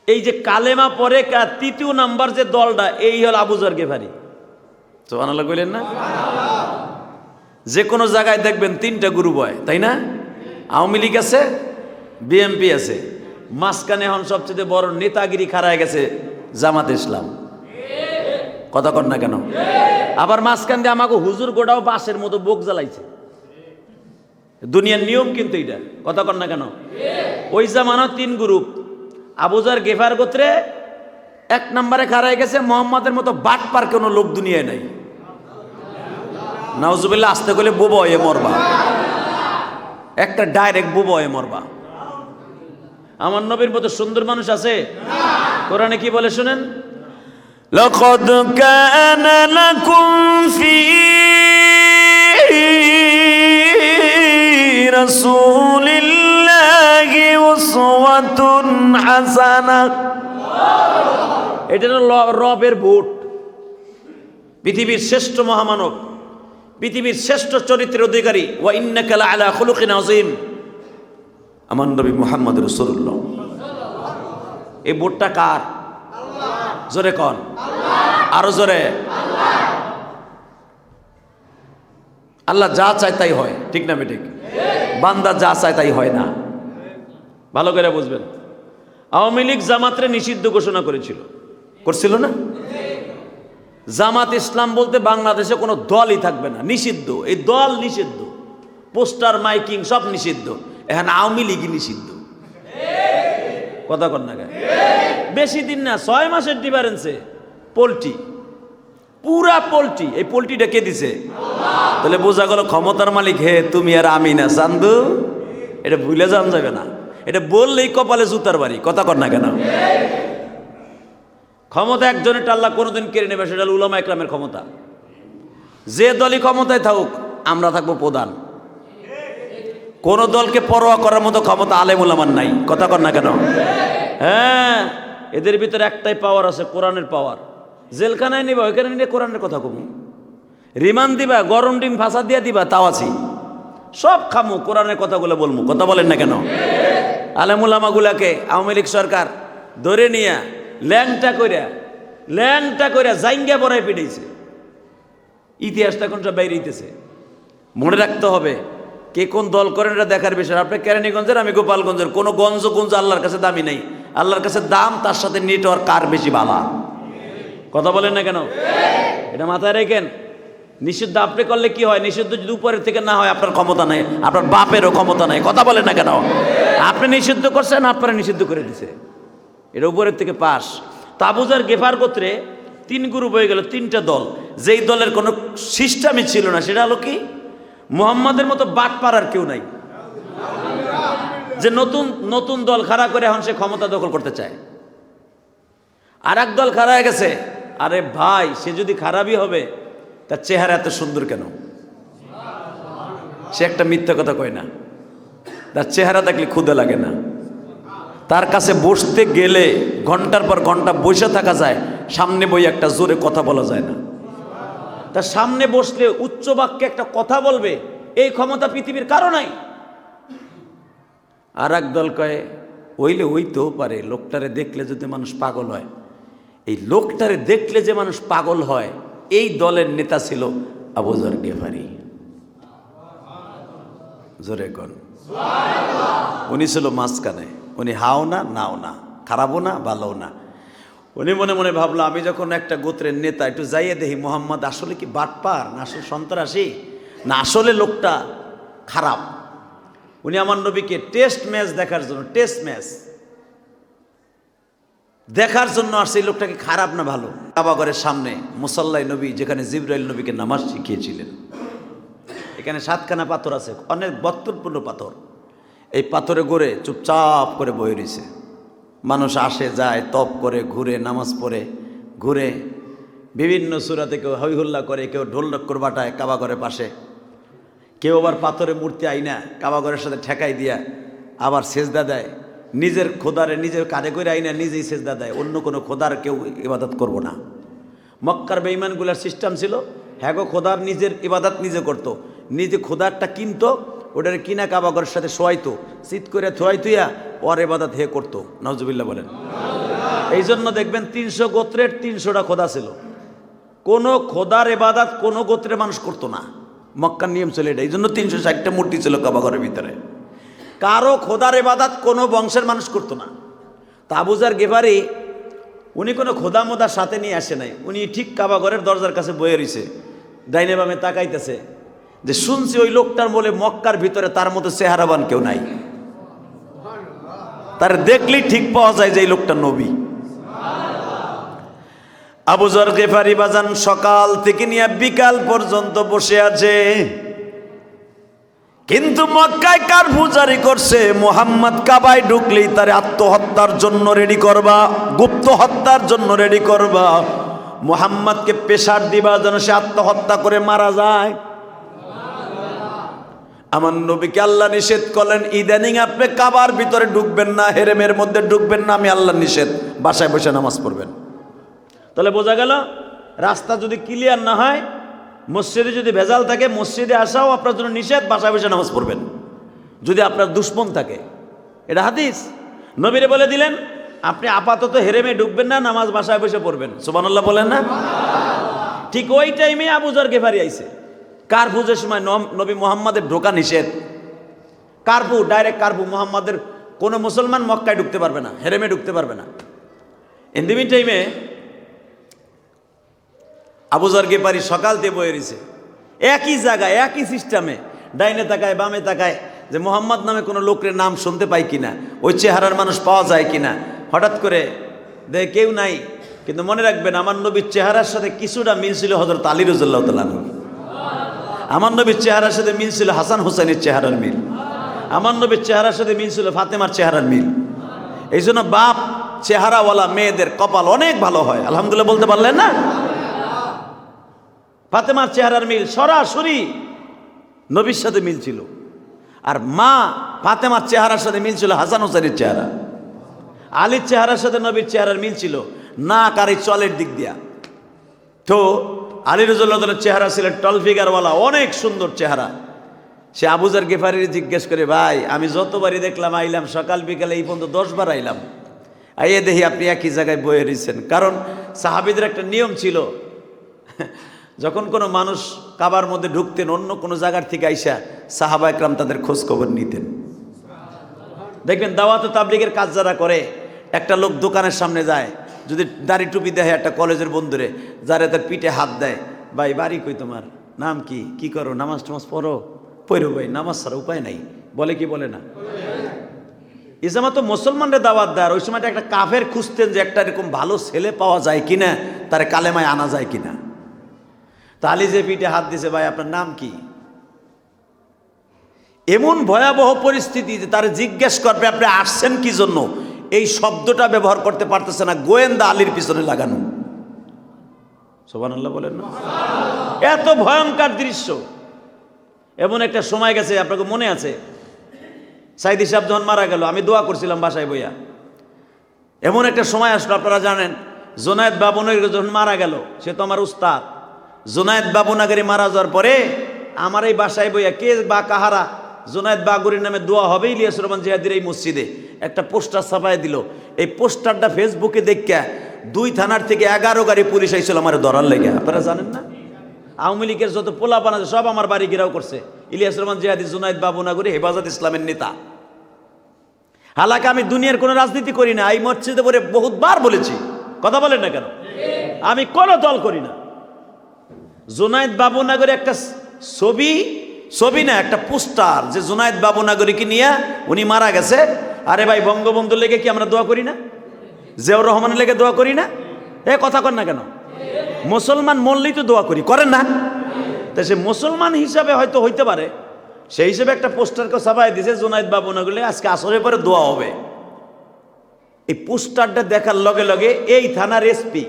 Speaker 2: এই যে কালেমা পড়ে কে, তৃতীয় নাম্বার যে দলটা, এই হল আবু যর গিফারি। সুবহানাল্লাহ কইলেন না? যে কোনো জায়গায় দেখবেন তিনটা গ্রুপ হয়, তাই না? আওয়ামী লীগ আছে, বিএনপি আছে, মাঝখানে এখন সবচেয়ে বড় নেতাগিরি খাড়ায় গেছে জামাত ইসলাম, কথা কন না কেন? আবার মাঝখান দিয়ে আমাকে হুজুর গোটাও বাসের মতো বুক জ্বালাইছে। দুনিয়ার নিয়ম কিন্তু এটা, কথা কন না কেন? ওই জামানো তিন গ্রুপ। আবু যর গিফার গোত্রে এক নম্বরে খাড়ায় গেছে মোহাম্মদের মতো বাটপার কোনো লোক দুনিয়ায় নাই। নাউজুবিল্লাহ, আসতে গেলে বুবো হয়ে মরবা, একটা ডাইরেক্ট বুবো হয়ে মরবা। আমার নবীর মতো সুন্দর মানুষ আছে? কোরআনে কি বলে শুনেন, লাকাদ কানা লাকুম ফি রাসূলিল্লাহি উসওয়াতুন হাসানাহ। এটা হলো রবের ভোট, পৃথিবীর শ্রেষ্ঠ মহামানব, পৃথিবীর শ্রেষ্ঠ চরিত্রের অধিকারী। ওয়া ইন্নাকা লাআলা খুলুকিন আযীম, আমার নবী মুহাম্মদ রাসূলুল্লাহ। এই ভোটটা কার? জোরে কন, আরো জোরে। আল্লাহ যা চায় তাই হয়, ঠিক না বেঠিক? বান্দা যা চায় তাই হয় না, ভালো করে বুঝবেন। আওয়ামী লীগ জামাতরে নিষিদ্ধ ঘোষণা করেছিল, করছিল না? জামাত ইসলাম বলতে বাংলাদেশে কোনো দলই থাকবে না, নিষিদ্ধ। এই দল নিষিদ্ধ, পোস্টার মাইকিং সব নিষিদ্ধ। এখন আওয়ামী লীগই নিষিদ্ধ। কথা কর না, বেশি দিন না, 6 মাসের ডিফারেন্সে পোল্ট্রি, পুরা পোল্ট্রি। এই পোল্ট্রিটা কে দিছে? তাহলে বোঝা গেল ক্ষমতার মালিক হে তুমি আর আমি না, চান্দু। এটা ভুলে যাওয়া যাবে না, এটা বললেই কপালে জুতার বাড়ি। কথা কর না কেন? ক্ষমতা একজনের আল্লাহ কোনোদিন কেড়ে নেবে, সেটা হলো উলামা ইকরামের ক্ষমতা। যে দলই ক্ষমতায় থাকুক, আমরা থাকবো প্রধান। কোন দলকে পরোয়া করার মতো ক্ষমতা আলেম উলামার নাই। কথা কর না কেন? হ্যাঁ, এদের ভিতরে একটাই পাওয়ার আছে, কোরআনের পাওয়ার। জেলখানায় নিবা, ওইখানে নিয়ে কোরআনের কথা কমু। রিমান্ড দিবা, গরম ডিম ফাঁসা দিয়া দিবা, তাও আছি। সব খামু, কোরআনের কথাগুলো বলবো। কথা বলেন না কেন? আলেম উলামাগুলাকে আওয়ামী লীগ সরকার ধরে নিয়ে ল্যাংটা কইরা জাইঙ্গা বড়াই পিটাইছে। ইতিহাসটা কোন সব বাইরে হইতেছে। মনে রাখতে হবে কে কোন দল করেন, এটা দেখার বিষয়। আপনি কেরানীগঞ্জের, আমি গোপালগঞ্জের। কোনো গঞ্জ আল্লাহর কাছে দামি নাই। আল্লাহর কাছে দাম, তার সাথে নেটওয়ার্ক কার বেশি ভালো। কথা বলেন না কেন? এটা মাথায় রেখেন। নিষিদ্ধ আপনি করলে কি হয়? নিষিদ্ধ যদি উপরের থেকে না হয়, আপনার ক্ষমতা নাই, আপনার বাপেরও ক্ষমতা নাই। কথা বলেন না কেন? আপনি নিষিদ্ধ করছেন, আপনারা নিষিদ্ধ করে দিছে, এটা উপরের থেকে পাস। আবু যর গেফার গোত্রে 3 গ্রুপ হয়ে গেল, 3টা দল। যেই দলের কোনো সিস্টেমই ছিল না, সেটা হলো কি, মুহাম্মাদের মতো বাটপার আর কেউ নাই, যে নতুন নতুন দল খাড়া করে এখন সে ক্ষমতা দখল করতে চায়। আর এক দল খাড়া হয়ে গেছে, আরে ভাই, সে যদি খারাপই হবে, তার চেহারা এত সুন্দর কেন? সে একটা মিথ্যা কথা কয় না, তার চেহারা দেখলে ক্ষুদে লাগে না। তার কাছে বসতে গেলে ঘন্টার পর ঘন্টা বসে থাকা যায়, সামনে বই একটা জোরে কথা বলা যায় না। তার সামনে বসলে উচ্চ বাক্যে একটা কথা বলবে, এই ক্ষমতা পৃথিবীর কারো নাই। আর এক দল কয়, ওইলে হইতেও পারে, লোকটারে দেখলে যদি মানুষ পাগল হয়। এই লোকটারে দেখলে যে মানুষ পাগল হয়, এই দলের নেতা ছিল আবু যর গেফারি। জোরে কোন? উনি ছিল মাঝখানে। উনি হাও না, নাও না, খারাপও না, ভালোও না। উনি মনে মনে ভাবলো, আমি যখন একটা গোত্রের নেতা, একটু যাইয়ে দেখি মোহাম্মদ আসলে কি বাটপার, না আসলে সন্ত্রাসী, না আসলে লোকটা খারাপ। উনি আমার নবীকে টেস্ট ম্যাচ দেখার জন্য, দেখার জন্য আসছে, এই লোকটাকে খারাপ না ভালো। কাবাগরের সামনে মুসাল্লাই নবী, যেখানে জিবরাইল নবীকে নামাজ শিখিয়েছিলেন, এখানে 7খানা পাথর আছে, অনেক বত্তরপূর্ণ পাথর। এই পাথরে গড়ে চুপচাপ করে বয়ে রয়েছে। মানুষ আসে যায়, তপ করে, ঘুরে, নামাজ পড়ে, ঘুরে, বিভিন্ন সূরাতে কেউ হইহুল্লা করে, কেউ ঢোল ডক্কর বাটায় কাবাগরের পাশে, কেউ আবার পাথরে মূর্তি আইনা কাবাগরের সাথে ঠেকাই দিয়া আবার সেজদা দেয়। নিজের খোদারে নিজের কাঁধে করে আইনা নিজেই সেজদা দেয়, অন্য কোনো খোদার কেউ ইবাদত করব না। মক্কার বেঈমানগুলার সিস্টেম ছিল, হ্যাঁ গো, খোদার নিজের ইবাদত নিজে করতো, নিজে খোদারটা কিনতো, ওটার কিনা কাবাগরের সাথে শোয়াইতো, চিত করে থুয়া ওর ইবাদত হে করতো। নাউজুবিল্লাহ বলেন। এই জন্য দেখবেন 300 গোত্রের 300টা খোদা ছিল। কোনো খোদার ইবাদত কোনো গোত্রের মানুষ করতো না। মক্কার নিয়ম ছিল এটা। এই জন্য 360টা মূর্তি ছিল কাবাগরের ভিতরে। কারো খোদার ইবাদত কোনো বংশের মানুষ করতো না। তা আবু যর গেফারি, উনি কোনো খোদা মোদার সাথে নিয়ে আসে নাই। উনি ঠিক কাবাগরের দরজার কাছে বয়ে রয়েছে, ডাইনে বামে তাকাইতেছে, যে শুনছি ওই লোকটার বলে মক্কার ভিতরে তার মতো চেহারাবান কেউ নাই। তার দেখলেই ঠিক পাওয়া যায় যে এই লোকটা নবী। আবু যর গেফারি বাজান সকাল থেকে নিয়ে বিকাল পর্যন্ত বসে আছে, কিন্তু মক্কায় কারফিউ জারি করছে, মুহাম্মদ কাবায় ঢুকলেই তার আত্মহত্যার জন্য রেডি করবা, গুপ্ত হত্যার জন্য রেডি করবা। মুহাম্মদকে প্রেসার দিবা যেন সে আত্মহত্যা করে মারা যায়। আমার নবীকে আল্লাহ নিষেধ করলেন, ইদানিং আপনি কাবার ভিতরে ঢুকবেন না, হেরেমের মধ্যে ঢুকবেন না, আমি আল্লাহ নিষেধ, বাসায় বসে নামাজ পড়বেন। তাহলে বোঝা গেল, রাস্তা যদি ক্লিয়ার না হয়, মসজিদে যদি ভেজাল থাকে, মসজিদে আসাও আপনার জন্য নিষেধ, বাসায় বসে নামাজ পড়বেন যদি আপনার দুশ্মন থাকে। এটা হাদিস। নবীরে বলে দিলেন, আপনি আপাতত হেরেমে ঢুকবেন না, নামাজ বাসায় বসে পড়বেন। সুবহানাল্লাহ বলেন না? ঠিক ওই টাইমে আবু যর গেফারি আইছে। কারফিউর সময় নবী মুহাম্মাদের ঢোকা নিষেধ। কারফিউ, ডাইরেক্ট কারফিউ, মুহাম্মাদের কোনো মুসলমান মক্কায় ঢুকতে পারবে না, হেরেমে ঢুকতে পারবে না। ইন দি মিন টাইমে আবু যর গিফারি সকাল দিয়ে বয়ে রয়েছে, একই জায়গায় একই সিস্টেমে, ডাইনে তাকায় বামে তাকায় যে মোহাম্মদ নামে কোনো লোকের নাম শুনতে পাই কিনা, ওই চেহারার মানুষ পাওয়া যায় কিনা। হঠাৎ করে দেখে কেউ নাই, কিন্তু মনে রাখবেন আমার নবীর চেহারার সাথে কিছুটা মিল ছিল হযরত আলী রাদিয়াল্লাহু তাআলা আনহু। আমার নবীর চেহারার সাথে মিল ছিল হাসান হুসাইনের চেহারার মিল। আমার নবীর চেহারার সাথে মিল ছিল ফাতেমার চেহারার মিল। এই জন্য বাপ চেহারাওয়ালা মেয়েদের কপাল অনেক ভালো হয়, আলহামদুলিল্লাহ বলতে পারলেন না? ফাতেমার চেহারার মিল সরাসরি নবীর সাথে মিল ছিল। আর মা ফাতেমার চেহারার সাথে মিল ছিল হাসান হুসাইনের চেহারা। আলীর চেহারার সাথে নবীর চেহারার মিল ছিল নাক আর এই চলের দিক দিয়া। তো আলী রাদিয়াল্লাহু তাআলার চেহারা ছিল টল ফিগারওয়ালা, অনেক সুন্দর চেহারা। সে আবু যর গিফারি জিজ্ঞেস করে, ভাই আমি যতবারই দেখলাম আইলাম, সকাল বিকালে এই পর্যন্ত 10 বার আইলাম, আইয়ে দেখি আপনি একই জায়গায় বয়ে রয়েছেন। কারণ সাহাবীদের একটা নিয়ম ছিল, যখন কোনো মানুষ কাবার মধ্যে ঢুকতেন অন্য কোনো জায়গার থেকে আইসা সাহাবা একরাম তাদের খোঁজ খবর নিতেন। দেখবেন দাওয়াত ও তাবলীগের কাজ যারা করে, একটা লোক দোকানের সামনে যায়, যদি দাড়ি টুপি দেখে একটা কলেজের বন্ধুরে, যারা তার পিঠে হাত দেয়, ভাই বাড়ি কই তোমার, নাম কি, কি করো, নামাজ টামাজ পড়ো, পড়ো ভাই, নামাজ ছাড়া উপায় নাই, বলে কি বলে না? এই সময় তো মুসলমানদের দাওয়াত দেয়, ওই সময়টা একটা কাফের খুঁজতেন যে একটা এরকম ভালো ছেলে পাওয়া যায় কিনা, তার কালেমায় আনা যায় কিনা। তালি যে পিঠে হাত দিছে, ভাই আপনার নাম কি? এমন ভয়াবহ পরিস্থিতি যে তারা জিজ্ঞেস করবে আপনি আসছেন কি জন্য, এই শব্দটা ব্যবহার করতে পারতেছে না, গোয়েন্দা আলীর পিছনে লাগানো। সুবহানাল্লাহ বলেন না? এত ভয়ঙ্কর দৃশ্য। এমন একটা সময় গেছে, আপনাকে মনে আছে, সাইদি সাহেব যখন মারা গেল, আমি দোয়া করছিলাম বাসায় বইয়া। এমন একটা সময় আসলো, আপনারা জানেন জুনায়েদ বাবুনগরী যখন মারা গেল, সে তো আমার উস্তাদ। জুনায়েদ বাবুনগরী মারা যাওয়ার পরে আমার এই বাসায় বইয়া কে বা কাহারা জুনায়েদ বাগুরির নামে দোয়া হবে ইলিয়াস রহমান জিহাদির এই মসজিদে একটা পোস্টার ছাপায় দিল। এই পোস্টারটা ফেসবুকে দেখা 2 থানার থেকে 11 গাড়ি পুলিশ আইছিল আমার ধরার লেগে। আপনারা জানেন না? আওয়ামী লীগের যত পোলাপান আছে সব আমার বাড়ি ঘেরাও করছে। ইলিয়াস রহমান জিহাদি জুনায়েদ বাবুনগরী হেফাজত ইসলামের নেতা। হালাকা আমি দুনিয়ার কোনো রাজনীতি করি না, এই মসজিদে পরে বহুতবার বলেছি, কথা বলেন না কেন? আমি কোনো দল করি না। জুনায়েদ বাবুনগরী একটা ছবি না, একটা পোস্টার যে জুনায়েদ বাবুনগরীকে নিয়ে উনি মারা গেছে। আরে ভাই, বঙ্গবন্ধুর লেগে কি আমরা দোয়া করি না? জিয়াউর রহমানের লেগে দোয়া করি না? এ কথা কর না কেন? মুসলমান মরলেই তো দোয়া করি, করেন না? তা সে মুসলমান হিসাবে হয়তো হইতে পারে, সেই হিসেবে একটা পোস্টারকে ছাপাই দিয়েছে জুনায়েদ বাবুনগরী আজকে আসরের পরে দোয়া হবে। এই পোস্টারটা দেখার লগে লগে এই থানার এসপি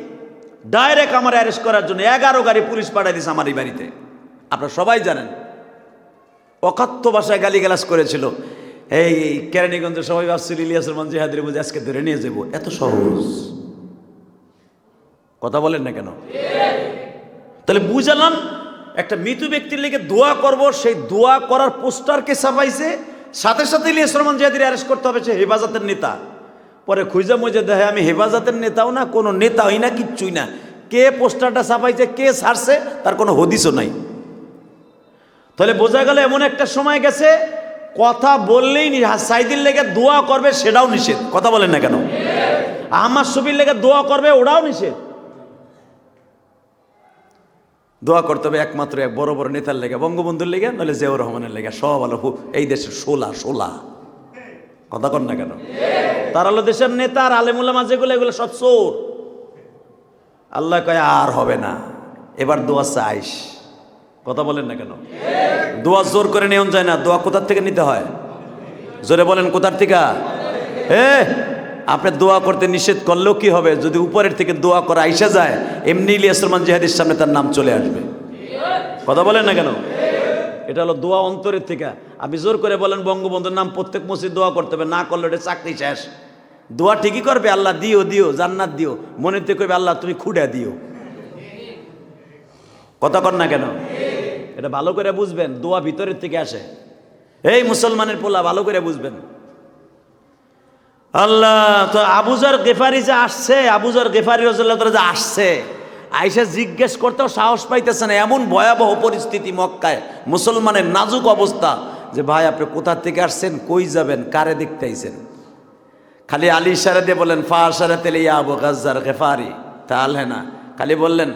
Speaker 2: ডাইরেক্ট আমার অ্যারেস্ট করার জন্য 11 গাড়ি পুলিশ পাঠাই দিয়েছে আমার এই বাড়িতে। আপনারা সবাই জানেন, অকথ্য ভাষায় গালিগালাজ করেছিল। এই কেরানীগঞ্জে সবাই ভাবছিল ইলিয়াস রহমান জিহাদির বুঝে আজকে ধরে নিয়ে যাবো, এত সহজ। কথা বলেন না কেন? তাহলে বুঝালাম একটা মৃত্যু ব্যক্তির লেগে দোয়া করব, সেই দোয়া করার পোস্টারকে ছাপাইছে, সাথে সাথে ইলিয়াস রহমান জিহাদির অ্যারেস্ট করতে হবে, সে হেফাজতের নেতা। পরে খুঁজে মুজে দেখে আমি হেফাজতের নেতাও না, কোনো নেতা হই না, কিচ্ছুই না। কে পোস্টারটা ছাপাইছে, কে ছাড়ছে, তার কোনো হদিসও নাই। তাহলে বোঝা গেল এমন একটা সময় গেছে, কথা বললেই সাইদির লেগে দোয়া করবে সেটাও নিষেধ। কথা বলেন না কেন? আহমদ শফির লেগে দোয়া করবে ওটাও নিষেধ। দোয়া করতে হবে একমাত্র এক বড় বড় নেতার লেগে, বঙ্গবন্ধুর লেগে, নাহলে জিয়াউর রহমানের লেগে। সব আলো এই দেশের সোলা। কথা কর না কেন? তার হলো দেশের নেতা আর আলেমুল্লামা যেগুলো, এগুলো সব চোর। আল্লাহ কয় আর হবে না, এবার দোয়া চাইস। কথা বলেন না কেন? দোয়া জোর করে নেওয়া যায় না, দোয়া কোথার থেকে নিতে হয়? জোরে বলেন, কোথার থেকে? আপনি দোয়া করতে নিষেধ করলেও কি হবে, যদি উপরের থেকে দোয়া করা আইসা যায়, এমনি ইলিয়াস রহমান জিহাদির সামনে তার নাম চলে আসবে। কথা বলেন না কেন? এটা হলো দোয়া অন্তরের থেকে। আপনি জোর করে বলেন বঙ্গবন্ধুর নাম প্রত্যেক মসজিদ দোয়া করতে হবে, না করলে এটা চাকরি শেষ। দোয়া ঠিকই করবে, আল্লাহ দিও জান্নাত দিও, মনে থেকে কইবে আল্লাহ তুমি খুঁড়া দিও। কথা কর না কেন? এটা ভালো করে বুঝবেন, দোয়া ভিতরের থেকে আসে। এই মুসলমানের পোলা ভালো করে বুঝবেন। আল্লাহ তো আবু যর গিফারি যে আসছে, আবু যর গিফারি রাদিয়াল্লাহু তাআলা যে আসছে, আয়েশা জিজ্ঞেস করতেও সাহস পাইতেছে না। এমন ভয়াবহ পরিস্থিতি মক্কায়, মুসলমানের নাজুক অবস্থা, যে ভাই আপনি কোথা থেকে আসছেন, কই যাবেন, কারে দেখতে আইছেন? খালি আলী ইশারা দিয়ে বললেন ফা ইশারাতিল ইয়া আবু গাজ্জার গিফারি, তাহলে না খালি বললেন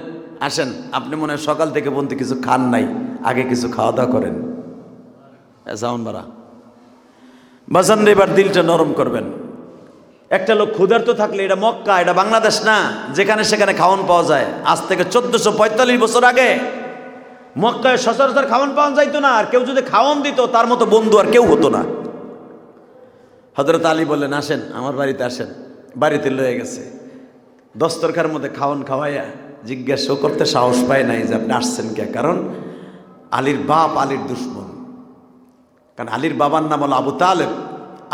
Speaker 2: আসেন, আপনি মনে হয় সকাল থেকে বলতে কিছু খান নাই, আগে কিছু খাওয়া দাওয়া করেন। যাওন বাড়া বাজান রে, এবার দিলটা নরম করবেন। একটা লোক ক্ষুধার্ত থাকলে, এটা মক্কা, এটা বাংলাদেশ না যেখানে সেখানে খাওয়ান পাওয়া যায়। আজ থেকে 1445 বছর আগে মক্কায় সচরাচর খাওয়ান পাওয়া যাইতো না, আর কেউ যদি খাওয়ান দিত তার মতো বন্ধু আর কেউ হতো না। হযরত আলী বললেন, আসেন আমার বাড়িতে আসেন। বাড়িতে লয়ে গেছে, দস্তরখার মধ্যে খাওয়ান খাওয়াইয়া জিজ্ঞাসা করতে সাহস পায় নাই যে আপনি আসছেন কে। কারণ আলীর বাপ আলীর দুশ্মন, কারণ আলীর বাবার নাম হলো আবু তালেব।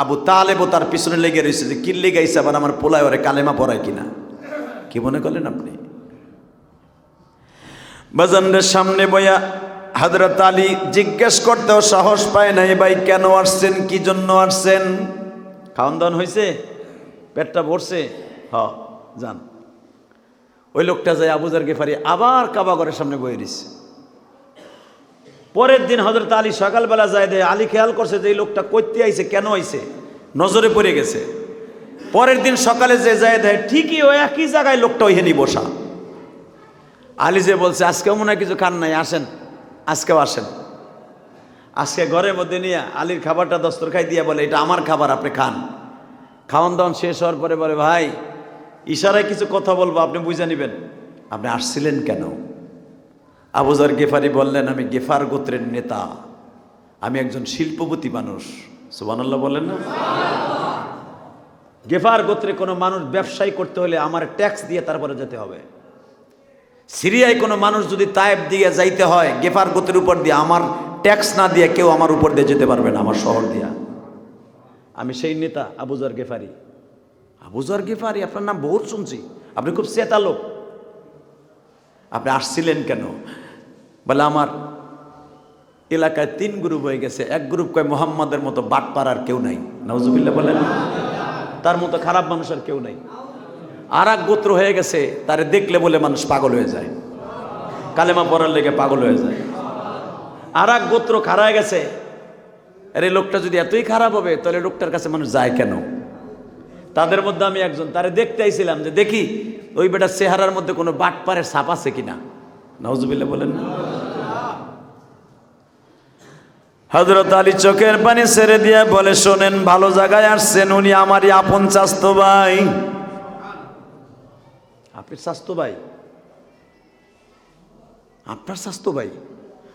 Speaker 2: আবু তালেবও তার পিছনে লেগে রয়েছে যে কি লেগাইছে, আবার আমার পোলায় ওরে কালেমা পড়ায় কিনা। কি মনে করলেন আপনি? বাজানদের সামনে বইয়া হযরত আলী জিজ্ঞেস করতেও সাহস পায় নাই, ভাই কেন আসছেন, কি জন্য আসছেন? খাওয়ান দাওয়ান হয়েছে, পেটটা ভরছে? হ, যান। ওই লোকটা যায় আবু যর গিফারি আবার কাবা ঘরের সামনে বয়ে দিচ্ছে। পরের দিন হযরত আলী সকালবেলা যায় দেয়, আলী খেয়াল করছে যে এই লোকটা কইতে আইছে, কেন আইছে, নজরে পড়ে গেছে। পরের দিন সকালে যে যায় দেয়, ঠিকই ওই একই জায়গায় লোকটা ওইখানে বসা। আলী যে বলছে আজকেও মনে হয় কিছু খান নাই, আসেন আজকেও আসেন। আজকে ঘরের মধ্যে নিয়ে আলীর খাবারটা দস্তরখাই দিয়ে বলে, এটা আমার খাবার, আপনি খান। খাওয়ান দাওয়ান শেষ হওয়ার পরে বলে, ভাই ইশারায় কিছু কথা বলবো, আপনি বুঝে নেবেন। আপনি আসছিলেন কেন? আবু যর গিফারি বললেন, আমি গেফার গোত্রের নেতা, আমি একজন শিল্পপতি মানুষ। সুবহানাল্লাহ বলেন না? গেফার গোত্রে কোনো মানুষ ব্যবসায়ী করতে হলে আমার ট্যাক্স দিয়ে তারপরে যেতে হবে। সিরিয়ায় কোনো মানুষ যদি তায়েব দিয়ে যাইতে হয়, গেফার গোত্রের উপর দিয়ে, আমার ট্যাক্স না দিয়ে কেউ আমার উপর দিয়ে যেতে পারবে না, আমার শহর দিয়া। আমি সেই নেতা আবু যর গিফারি। আবু যর গিফারি, আপনার নাম বহুত শুনছি, আপনি খুব চেতা লোক, আপনি আসছিলেন কেন? বলে আমার এলাকায় 3 গ্রুপ হয়ে গেছে। এক গ্রুপ কয় মুহাম্মাদের মতো বাটপার আর কেউ নাই, নাউজুবিল্লাহ বলেন, তার মতো খারাপ মানুষ আর কেউ নাই। আর এক গোত্র হয়ে গেছে, তারে দেখলে বলে মানুষ পাগল হয়ে যায়, কালেমা পড়ার লেগে পাগল হয়ে যায়। আর এক গোত্র খারাপ গেছে, আরে লোকটা যদি এতই খারাপ হবে তাহলে লোকটার কাছে মানুষ যায় কেন? তাদের মধ্যে আমি একজন, তারে দেখতে আইছিলাম যে দেখি ওই বেটার চেহারার মধ্যে কোনো বাটপারের ছাপ আছে কিনা। নাউজুবিল্লাহ বলেন না? হযরত আলী চোখের পানি ছেড়ে দিয়ে বলে, শোনেন, ভালো জায়গায় আসছেন, উনি আমারই আপন চাচতো ভাই। আপনার চাচতো ভাই? আপনার চাচতো ভাই?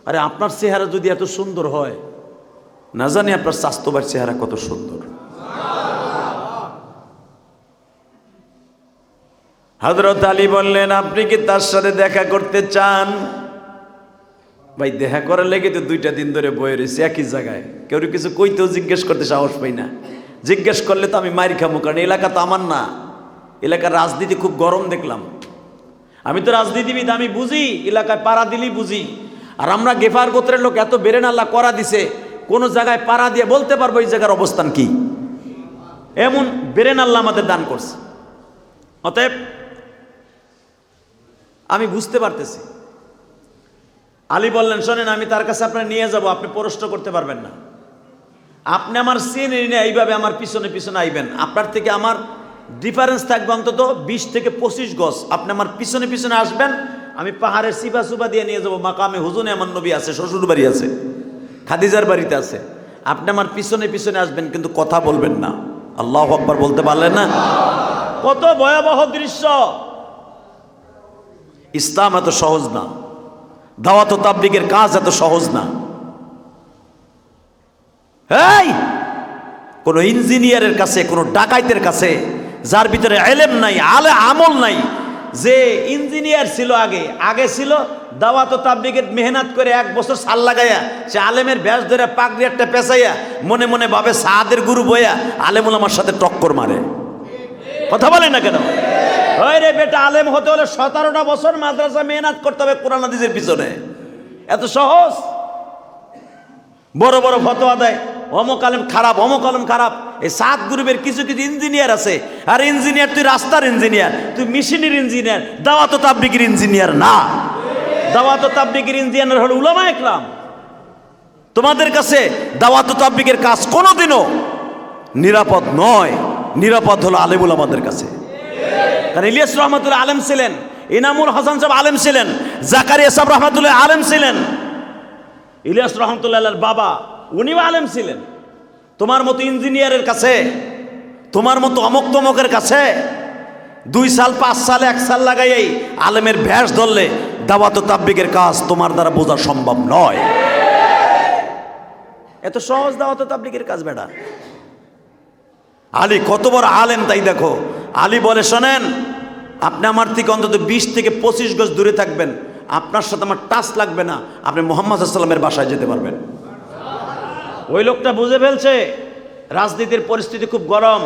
Speaker 2: আরে আপনার চেহারা যদি এত সুন্দর হয়, না জানি আপনার চাচতো ভাইয়ের চেহারা কত সুন্দর। হযরত আলী বললেন, আপনি কি তার সাথে দেখা করতে চান? ভাই দেখা করার লেগে তো 2টা দিন ধরে বয়ে রয়েছে একই জায়গায়, কেউ কিছু কইতেও জিজ্ঞেস করতে সাহস পাই না। জিজ্ঞেস করলে তো আমি মারি খামো, কারণ এলাকা তো আমার না। এলাকার রাজনীতি খুব গরম দেখলাম। আমি তো রাজনীতিবিদ, আমি বুঝি, এলাকায় পাড়া দিলেই বুঝি। আর আমরা গেফার গোত্রের লোক, এত বেরেন আল্লাহ করা দিছে, কোন জায়গায় পাড়া দিয়ে বলতে পারবো এই জায়গার অবস্থান কি। এমন বেরেন আল্লাহ আমাদের দান করছে। অতএব আমি বুঝতে পারতেছি। আলী বললেন, শোনেন, আমি তার কাছে আপনার নিয়ে যাব, আপনি প্রশ্ন করতে পারবেন না। আপনি আমার চিনেন না, এইভাবে আমার পিছনে পিছনে আইবেন, আপনার থেকে আমার ডিফারেন্স থাকবে অন্তত 20 থেকে 25 গজ। আপনি আমার পিছনে পিছনে আসবেন, আমি পাহাড়ের সিবা সুবা দিয়ে নিয়ে যাবো। মাকামে হুজুনে আমার নবী আছে, শ্বশুর বাড়ি আছে, খাদিজার বাড়িতে আছে। আপনি আমার পিছনে পিছনে আসবেন, কিন্তু কথা বলবেন না। আল্লাহু আকবার বলতে পারলেন না? কত ভয়াবহ দৃশ্য! ইসলাম এত সহজ না, দাওয়াত ও তাবলীগের কাজ এত সহজ না। এই কোন ইঞ্জিনিয়ারের কাছে, কোন ডাকাইতের কাছে, যার ভিতরে ইলম নাই, আমল নাই, যে ইঞ্জিনিয়ার ছিল আগে ছিল দাওয়াত ও তাবলীগের মেহনত করে 1 বছর সাল লাগাইয়া, সে আলেমের ব্যাস ধরে পাগড়ি একটা পেঁচাইয়া মনে মনে ভাবে সাদের গুরু বইয়া আলেমুল আমার সাথে টক্কর মারে। কথা বলেন না কেন? ওই রে বেটা, আলেম হতে হলে 17টা বছর মাদ্রাসা মেহনত করতে হবে কোরআন হাদিসের পিছনে। এত সহজ? বড় বড় ফতোয়া দেয়, অমুক আলেম খারাপ, অমুক আলেম খারাপ। এই 7 গ্রুপের কিছু কিছু ইঞ্জিনিয়ার আছে। আর ইঞ্জিনিয়ার, তুই রাস্তার ইঞ্জিনিয়ার, তুই মেশিনের ইঞ্জিনিয়ার, দাওয়াত ও তাবলীগের ইঞ্জিনিয়ার না। দাওয়াত ও তাবলীগের ইঞ্জিনিয়ার হলো উলামায়ে কেরাম। তোমাদের কাছে দাওয়াত ও তাবলীগের কাজ কোনোদিনও নিরাপদ নয়, নিরাপদ হলো আলেমুল আমাদের কাছে। কারণ ইলিয়াস রহমাতুল্লাহ আলেম ছিলেন,
Speaker 1: ইনামুল হাসান সাহেব আলেম ছিলেন, জাকারিয়া সাহেব রহমাতুল্লাহ আলেম ছিলেন, ইলিয়াস রহমতুল্লাহ বাবা উনিও আলেম ছিলেন। তোমার মতো ইঞ্জিনিয়ারের কাছে, তোমার মতো অমক তমকের কাছে 2 সাল 5 সাল 1 সাল লাগাই আলেমের ভ্যাস ধরলে দাওয়াত ও তাবলীগের কাজ তোমার দ্বারা বোঝা সম্ভব নয়। এত সহজ দাওয়াত ও তাবলীগের কাজ বেটা। আলী কত বড় আলেম তাই দেখো, আলী বলে শোনেন, আপনি আমার থেকে অন্তত 20 থেকে 25 গজ দূরে থাকবেন, আপনার সাথে আমার টাচ লাগবে না, আপনি মুহাম্মদ সাল্লাল্লাহু আলাইহি ওয়াসাল্লামের বাসায় যেতে পারবেন। ওই লোকটা বুঝে ফেলছে রাজনীতির পরিস্থিতি খুব গরম,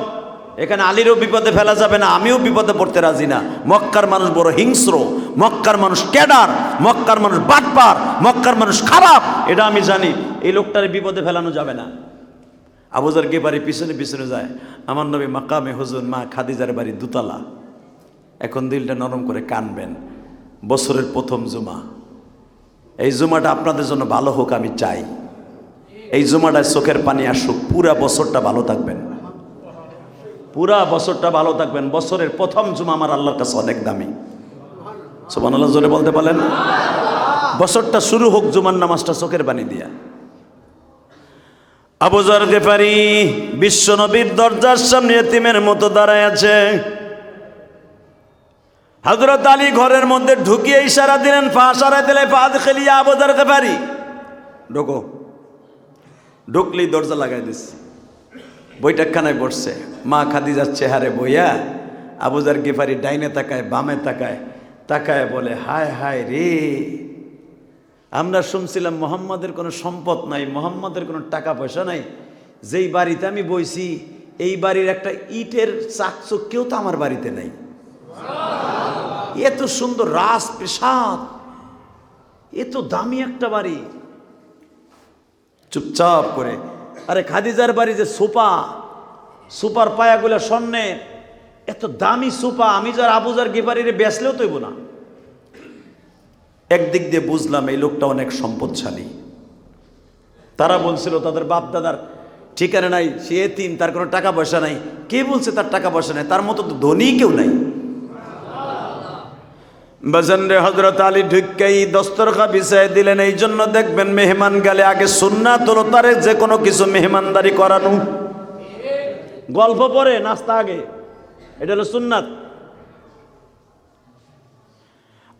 Speaker 1: এখানে আলীরও বিপদে ফেলা যাবে না, আমিও বিপদে পড়তে রাজি না। মক্কার মানুষ বড় হিংস্র, মক্কার মানুষ ক্যাডার, মক্কার মানুষ বাটপার, মক্কার মানুষ খারাপ, এটা আমি জানি। এই লোকটার বিপদে ফেলানো যাবে না। আবু যর গিফারি পিছনে পিছনে যায়, আমার নবী মাকামে হুজুর মা খাদিজার বাড়ি দুতলা, এখন দিলটা নরম করে কানবেন। বছরের প্রথম জুমা, এই জুমাটা আপনাদের জন্য ভালো হোক আমি চাই। এই জুমাটায় চোখের পানি আসুক, পুরা বছরটা ভালো থাকবেন, পুরা বছরটা ভালো থাকবেন। বছরের প্রথম জুমা আমার আল্লাহর কাছে অনেক দামি। সুবহানাল্লাহ জোরে বলতে পারেন? বছরটা শুরু হোক জুমার নামাজটা চোখের পানি দিয়া। আবু যর গিফারি বিশ্ব নবীর দরজার সামনে এতিমের মতো দাঁড়ায় আছে। হযরত আলী ঘরের মধ্যে ঢুকিয়ে ইশারা দিলেন, ফাশারা দিলে ফাদখিলিয়া আবু যর গিফারি, ঢোকো। ঢুকলেই দরজা লাগাই দিচ্ছে, বৈঠকখানায় বসছে। মা খাদিজার চেহারে বইয়া আবু যর গিফারি ডাইনে তাকায় বামে তাকায়, তাকায় বলে, হায় হায় রে, আমরা শুনছিলাম মোহাম্মদের কোনো সম্পদ নাই, মোহাম্মদের কোনো টাকা পয়সা নাই, যেই বাড়িতে আমি বইছি এই বাড়ির একটা ইটের চাকচক কেউ তো আমার বাড়িতে নাই। এত সুন্দর রাজপ্রাসাদ, এত দামি একটা বাড়ি। চুপচাপ করে, আরে খাদিজার বাড়ি যে সোফা, সোফার পায়াগুলো স্বর্ণে, এত দামি সোফা, আমি যার আবু যর গিফারিরে বেচলেও তৈব না। একদিক দিয়ে বুঝলাম এই লোকটা অনেক সম্পদশালী। তারা বলছিল তাদের বাপ দাদার ঠিকানা নাই, সে এতিম, তার কোনো টাকা পয়সা নাই। কে বলছে তার টাকা পয়সা নাই? তার মতো তো ধনী কেউ নাই। বাজানরে হযরত আলী ঢুককেই দস্তরখা বিছায় দিলেন। এই জন্য দেখবেন মেহমান গেলে আগে সুন্নাত হলো তারে যে কোনো কিছু মেহমানদারি করানো, গল্প পরে নাস্তা আগে, এটা হলো সুন্নাত।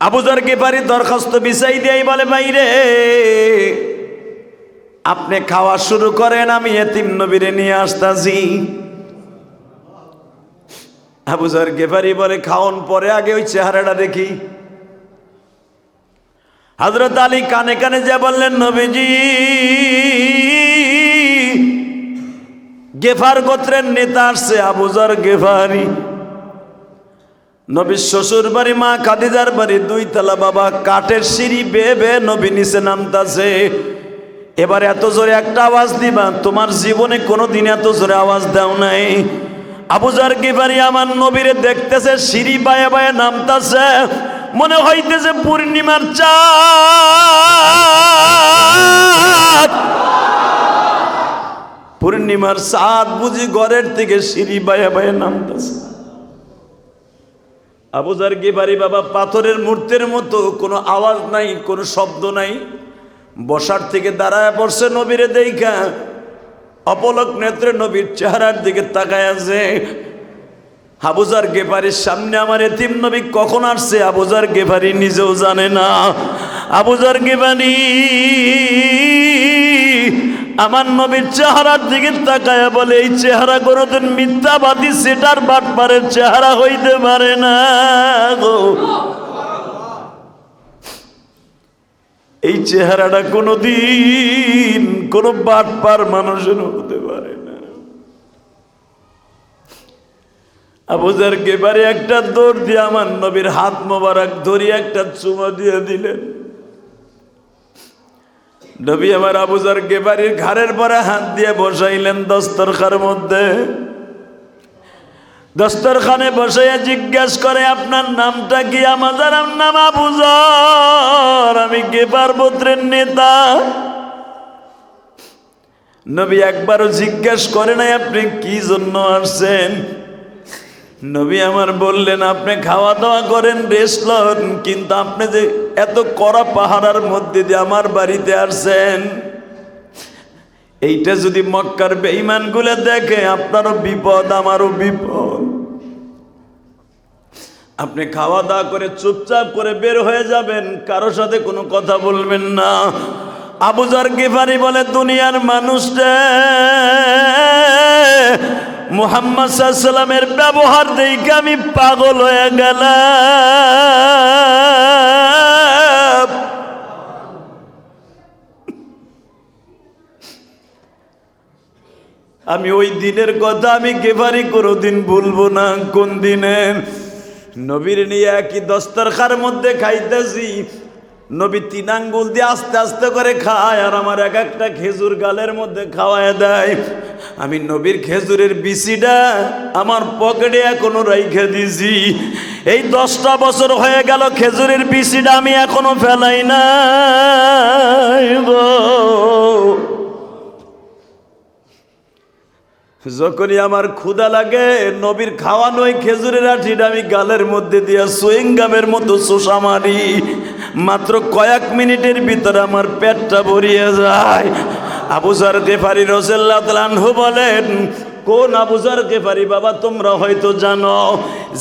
Speaker 1: আবু যর গিফারি দরখাস্ত বিছাই দিয়েই বলে, ভাইরে আপনি খাওয়া শুরু করেন, আমি এতিম নবীরে নিয়ে আসতাছি। আবু যর গিফারি বলে, খাওন পরে, আগে ওই চেহারাটা দেখি। হযরত আলী কানে কানে যা বললেন, নবীজি গেফার গোত্রের নেতা আসছে, আবু যর গিফারি। নবীর শ্বশুর বাড়ি মা খাদিজার বাড়ি 2 তলা, বাবা কাঠের সিঁড়ি বেয়ে বেয়ে নবী নিচে নামতাছে। এবার এত জোরে একটা আওয়াজ দিবা, তোমার জীবনে কোনোদিন এত জোরে আওয়াজ দাও নাই। আবু যর গিফারি আমার নবীরে দেখতেছে, সিঁড়ি বায়ে বায়ে নামতাছে, মনে হইতেছে পূর্ণিমার চাঁদ, পূর্ণিমার চাঁদ বুঝি ঘরের থেকে সিঁড়ি বায়ে বায়ে নামতাছে। আবু যর গিফারি বাবা পাথরের মূর্তির মতো, কোনো আওয়াজ নাই, কোনো শব্দ নাই, বসার থেকে দাঁড়ায় পড়ছে নবীরে দেইখা, অপলক নেত্রে নবীর চেহারার দিকে তাকায় আছে। আবু যর গিফারির সামনে আমার এতিম নবী কখন আসছে আবু যর গিফারি নিজেও জানে না। আবু যর গিফারি আমার নবীর চেহারার দিকে তাকায় বলে, এই চেহারা কোনোদিন মিথ্যাবাদী সেটার বাটপারের চেহারা হইতে পারে না গো, এই চেহারাটা কোনোদিন কোনো বাটপার মানুষের হতে পারে না। আবু যর গিফারি একটা দৌড় দিয়ে আমার নবীর হাত মোবারক ধরিয়ে একটা চুমা দিয়ে দিলেন। নবী আমার আবু যর গিফারির ঘাড়ের পরে হাত দিয়ে বসাইলেন দস্তরখানের মধ্যে। দস্তরখানে বসাইয়া জিজ্ঞেস করে, আপনার নামটা কি? আমার নাম আবু যর, আমি গিফার গোত্রের নেতা। নবী একবারও জিজ্ঞেস করে নাই আপনি কি জন্য আসছেন। নবী আমার বললেন, আপনি খাওয়া দাওয়া করেন, রেস্ট লন, কিন্তু আপনি যে এত কড়া পাহারার মধ্যে দিয়ে আমার বাড়িতে আসছেন, এইটা যদি মক্কার বেঈমানগুলো দেখে, আপনারও বিপদ আমারও বিপদ। আপনি খাওয়া দাওয়া করে চুপচাপ করে বের হয়ে যাবেন, কারো সাথে কোনো কথা বলবেন না। আবু যর গিফারি বলে, দুনিয়ার মানুষরা মুহাম্মদ সাল্লাল্লাহু আলাইহি সাল্লামের ব্যবহার দেখে আমি পাগল হয়ে গেলাম। আমি ওই দিনের কথা আমি গিফারি কোনোদিন ভুলবো না। কোন দিনে? নবীর নিয়ে একই দস্তরখার মধ্যে খাইতেছি, নবী 3 আঙ্গুল দিয়ে আস্তে আস্তে করে খায়, আর আমার এক একটা খেজুর গালের মধ্যে খাওয়ায় দেয়। আমি নবীর খেজুরের বিচিটা আমার পকেটে এখনো রাইখে দিছি। এই 10টা বছর হয়ে গেল, খেজুরের বিচিটা আমি এখনো ফেলাই নাই গো। যখনই আমার ক্ষুধা লাগে, নবীর খাওয়ানো ওই খেজুরের আঠিটা আমি গালের মধ্যে দিয়া সুইংগামের মতো চোষা মারি। মাত্র কয়েক মিনিটের ভিতরে আমার পেটটা ভরিয়ে যায়। আবু যর গিফারি রাদিয়াল্লাহু তাআলা আনহু বলেন, কোন আবু যর গিফারি বাবা? তোমরা হয়তো জানো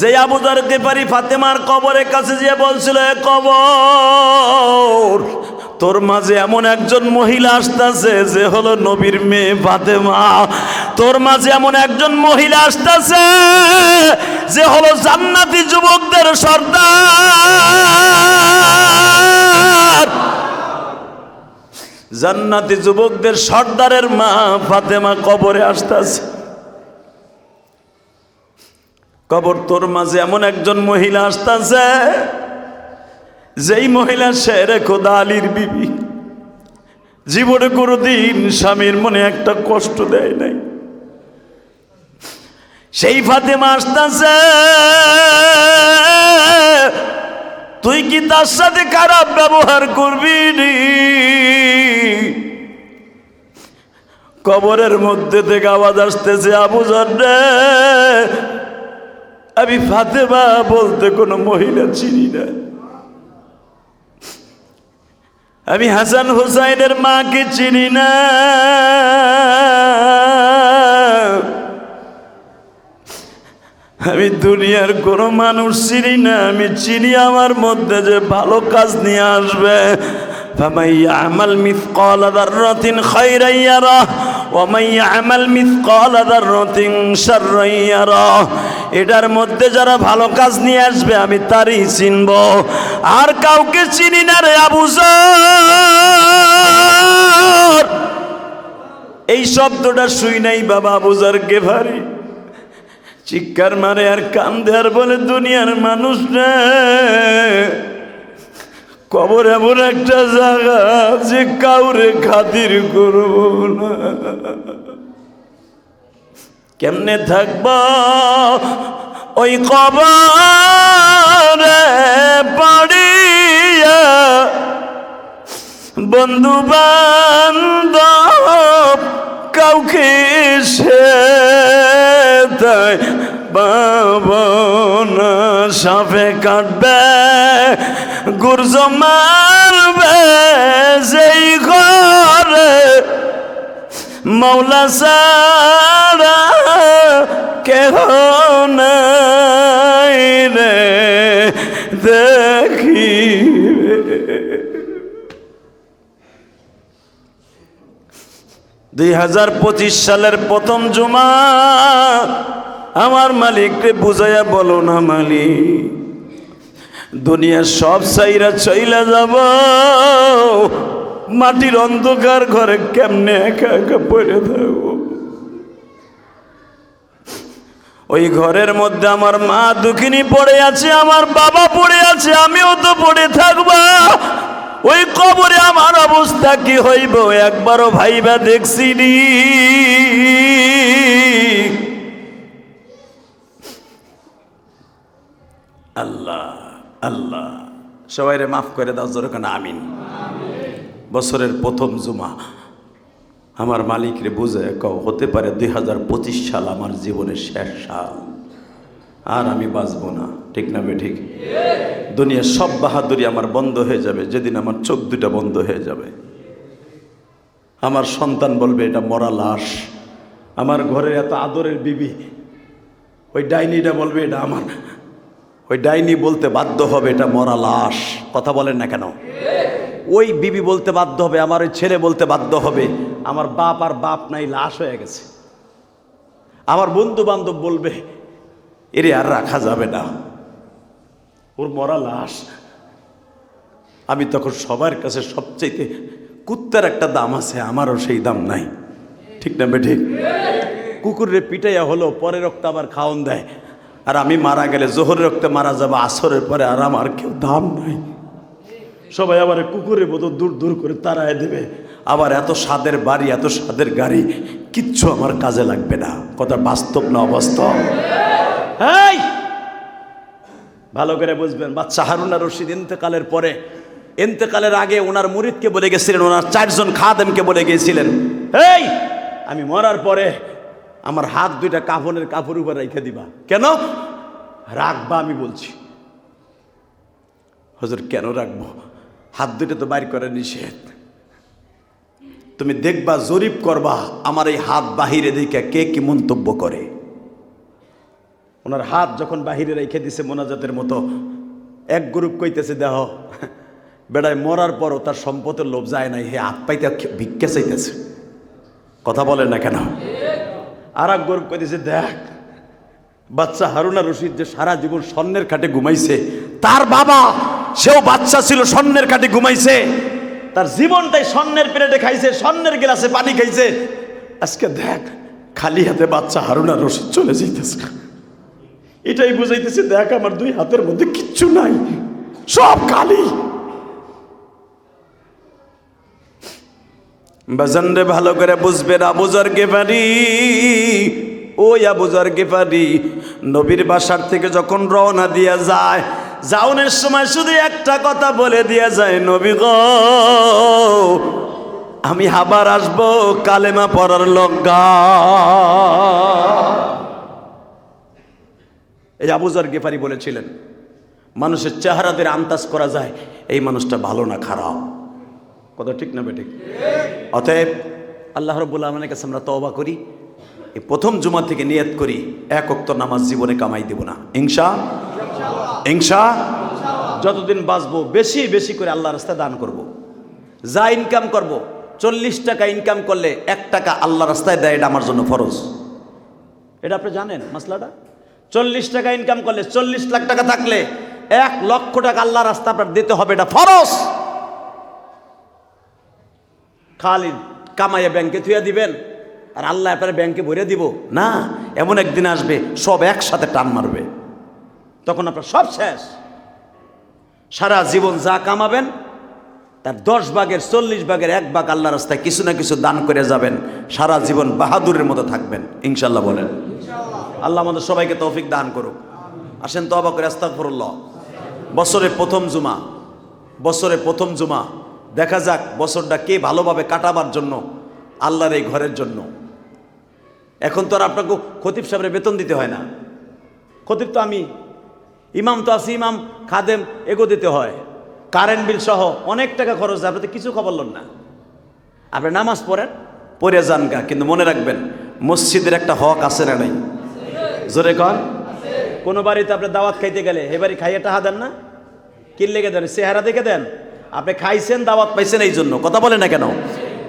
Speaker 1: যে আবু যর গিফারি ফাতেমার কবরের কাছে যেয়ে বলছিল, এ কবর, তোর মাঝে এমন একজন মহিলা আসতেছে যে হলো নবীর মেয়ে ফাতেমা। তোর মাঝে এমন একজন মহিলা আসতেছে যে হলো জান্নাতি যুবকদের সর্দার। জান্নাতি যুবকদের সর্দারের মা ফাতেমা কবরে আসতেছে। কবর, তোর মাঝে এমন একজন মহিলা আসতেছে যেই মহিলা শেরে খোদা আলীর বিবি, জীবনে কোনোদিন স্বামীর মনে একটা কষ্ট দেয় নাই। সেই ফাতেমা আসতেছে, তুই কি তার সাথে খারাপ ব্যবহার করবি? কবরের মধ্যে থেকে আওয়াজ আসতেছে, আবু যর রে, আমি ফাতেমা বলতে কোনো মহিলা চিনি না। আমি হাসান হুসাইনের মাকে চিনি না। আমি দুনিয়ার কোনো মানুষ চিনি না। আমি চিনি আমার মধ্যে যে ভালো কাজ নিয়ে আসবে। فمن يعمل مثقال ذرة خيرا يره ومن يعمل مثقال ذرة شرا يره। এটার মধ্যে যারা ভালো কাজ নিয়ে আসবে আমি তারই চিনব, আর কাউকে চিনি না রে আবু যর। এই শব্দটা শুই নাই বাবা আবু যর গিফারি চিৎকার মারে আর কান্দে আর বলে, দুনিয়ার মানুষ রে, কবর এমন একটা জায়গা যে কাউরে খাতির করব না। কেমনে থাকব ওই কবরে পড়িয়া? বন্ধু বান্ধব কাউকে সে তাই বাবনা, সাপে কাটবে, গুর্জ মারবে, যেই ঘরে মৌলা সারা কেহ নাই রে দেখিবে। 2025 সালের প্রথম জুমা, আমার মালিককে বুঝাইয়া বলো না, মালিক দুনিয়ার সব সাইরা চইলা যাব, মাটির অন্ধকার ঘরে কেমনে একা একা পড়ে থাকবো। ওই ঘরের মধ্যে আমার মা দুঃখিনী পড়ে আছে, আমার বাবা পড়ে আছে, আমিও তো পড়ে থাকবো। ওই কবরে আমার অবস্থা কি হইব একবারও ভাইবা দেখছিনি। আল্লাহ আল্লাহ সবাইরে মাফ করে দাও, জোরে কেন আমিন। বছরের প্রথম জুমা, আমার মালিকরে বুঝে কও, হতে পারে 2025 সাল আমার জীবনের শেষ সাল। আর আমি বাঁচবো না। ঠিক না বে ঠিক? দুনিয়ার সব বাহাদুরি আমার বন্ধ হয়ে যাবে যেদিন আমার চোখ দুটা বন্ধ হয়ে যাবে। আমার সন্তান বলবে এটা মরা লাশ। আমার ঘরের এত আদরের বিবি, ওই ডাইনিটা বলবে এটা আমার, ওই ডাইনি বলতে বাধ্য হবে এটা মরা লাশ। কথা বলেন না কেন? ওই বিবি বলতে বাধ্য হবে, আমার ওই ছেলে বলতে বাধ্য হবে আমার বাপ আর বাপ নাই, লাশ হয়ে গেছে। আমার বন্ধু বান্ধব বলবে এরে আর রাখা যাবে না, ওর মরা লাশ। আমি তখন সবার কাছে সবচাইতে কুত্তার একটা দাম আছে, আমারও সেই দাম নাই। ঠিক না বেঠিক? কুকুরে পিটাইয়া হলো পরে রক্ত আবার খাওয়ান দেয়, আর আমি মারা গেলে জোহরের রক্তে মারা যাবো আসরের পরে, আর আমার কেউ দাম নাই। সবাই আবার কুকুরের মতো দূর দূর করে তাড়ায় দেবে। আবার এত স্বাদের বাড়ি, এত স্বাদের গাড়ি, কিচ্ছু আমার কাজে লাগবে না। কথা বাস্তব না অবাস্তব? এই ভালো করে বুঝবেন, বাদশা হারুন আর রশিদ ইন্তেকালের পরে, ইন্তেকালের আগে ওনার মুরিদকে বলে গেছিলেন, ওনার 4 জন খাদেমকে বলে গিয়েছিলেন, এই আমি মরার পরে আমার হাত দুইটা কাফনের কাপড় উপর রেখে দিবা। কেন রাখবা? আমি বলছি। হুজুর কেন রাখবো? হাত দুইটা তো বাইর করে নিষেধ। তুমি দেখবা, জরিপ করবা আমার এই হাত বাহিরে দেখে কে কি মন্তব্য করে। ওনার হাত যখন বাহিরে রেখে দিছে মোনাজাতের মতো, এক গ্রুপ কইতেছে দেহ বেড়ায় মরার পরও তার সম্পদের লোভ যায় নাই, হে হাত পাইতে ভিক্ষা চাইতেছে। কথা বলেন না কেন? আর এক গ্রুপ কইতেছে দেখ বাচ্চা হারুন আর রশিদ যে সারা জীবন স্বর্ণের খাটে ঘুমাইছে, তার বাবা সেও বাচ্চা ছিল স্বর্ণের খাটে ঘুমাইছে, তার জীবনটাই স্বর্ণের প্লেটে খাইছে, স্বর্ণের গ্লাসে পানি খাইছে। আজকে দেখ খালি হাতে বাচ্চা হারুন আর রশিদ চলে যাইতেছে। এটাই বুঝাইতেছে দেখ আমার 2 হাতের মধ্যে কিচ্ছু নাই, সব খালি। বাজানরে ভালো করে বুঝবেন, আবু যর গিফারি, ওই আবু যর গিফারি নবীর বাসার থেকে যখন রওনা দিয়া যায়, যাওনের সময় শুধু একটা কথা বলে দিয়া যায়, নবী গো আমি আবার আসবো কালেমা পড়ার লগা। এই আবু যর গিফারি বলেছিলেন, মানুষের চেহারাদের আন্দাজ করা যায় এই মানুষটা ভালো না খারাপ। কথা ঠিক না বেঠিক? অতএব আল্লাহ রাব্বুল আলামিনের কাছে আমরা তওবা করি, এই প্রথম জুমা থেকে নিয়ত করি 1 ওয়াক্ত নামাজ জীবনে কামাই দেব না, ইনশাআল্লাহ। যতদিন বাঁচবো বেশি বেশি করে আল্লাহর রাস্তায় দান করব। যা ইনকাম করব, 40 টাকা ইনকাম করলে 1 টাকা আল্লাহর রাস্তায় দেয়, এটা আমার জন্য ফরজ। এটা আপনি জানেন মাসলাটা? 40 টাকা ইনকাম করলে 40 লাখ টাকা থাকলে 1 লক্ষ টাকা আল্লাহর রাস্তা আপনার দিতে হবে, এটা ফরজ। খালি কামাইয়া ব্যাংকে থুয়া দিবেন আর আল্লাহ আপনার ব্যাংকে ভরে দিব না। এমন একদিন আসবে সব একসাথে টান মারবে, তখন আপনার সব শেষ। সারা জীবন যা কামাবেন তার 10 ভাগের 40 ভাগের 1 ভাগ আল্লাহর রাস্তায় কিছু না কিছু দান করে যাবেন, সারা জীবন বাহাদুরের মতো থাকবেন ইনশাল্লাহ। বলেন আল্লাহ আমাদের সবাইকে তৌফিক দান করুক। আসেন তওবা করে আস্তাগফিরুল্লাহ। বছরের প্রথম জুমা, দেখা যাক বছরটা কে ভালোভাবে কাটাবার জন্য, আল্লাহর এই ঘরের জন্য। এখন তো আর আপনাকে খতিব সাহেবের বেতন দিতে হয় না, খতিব তো আমি, ইমাম তো আছি, ইমাম খাদেম এগো দিতে হয়, কারেন্ট বিল সহ অনেক টাকা খরচ হয়। আপনি তো কিছু খবর লন না, আপনি নামাজ পড়েন, পড়ে যান গা। কিন্তু মনে রাখবেন মসজিদের একটা হক আছে না নাই? জোরে কন। কোনো বাড়িতে আপনি দাওয়াত খাইতে গেলে এ বাড়ি খাইয়ে টাহা দেন না? কি লেগে দেন? চেহারা দেখে দেন। আপনি খাইছেন, দাওয়াত পাইছেন এই জন্য। কথা বলে না কেন?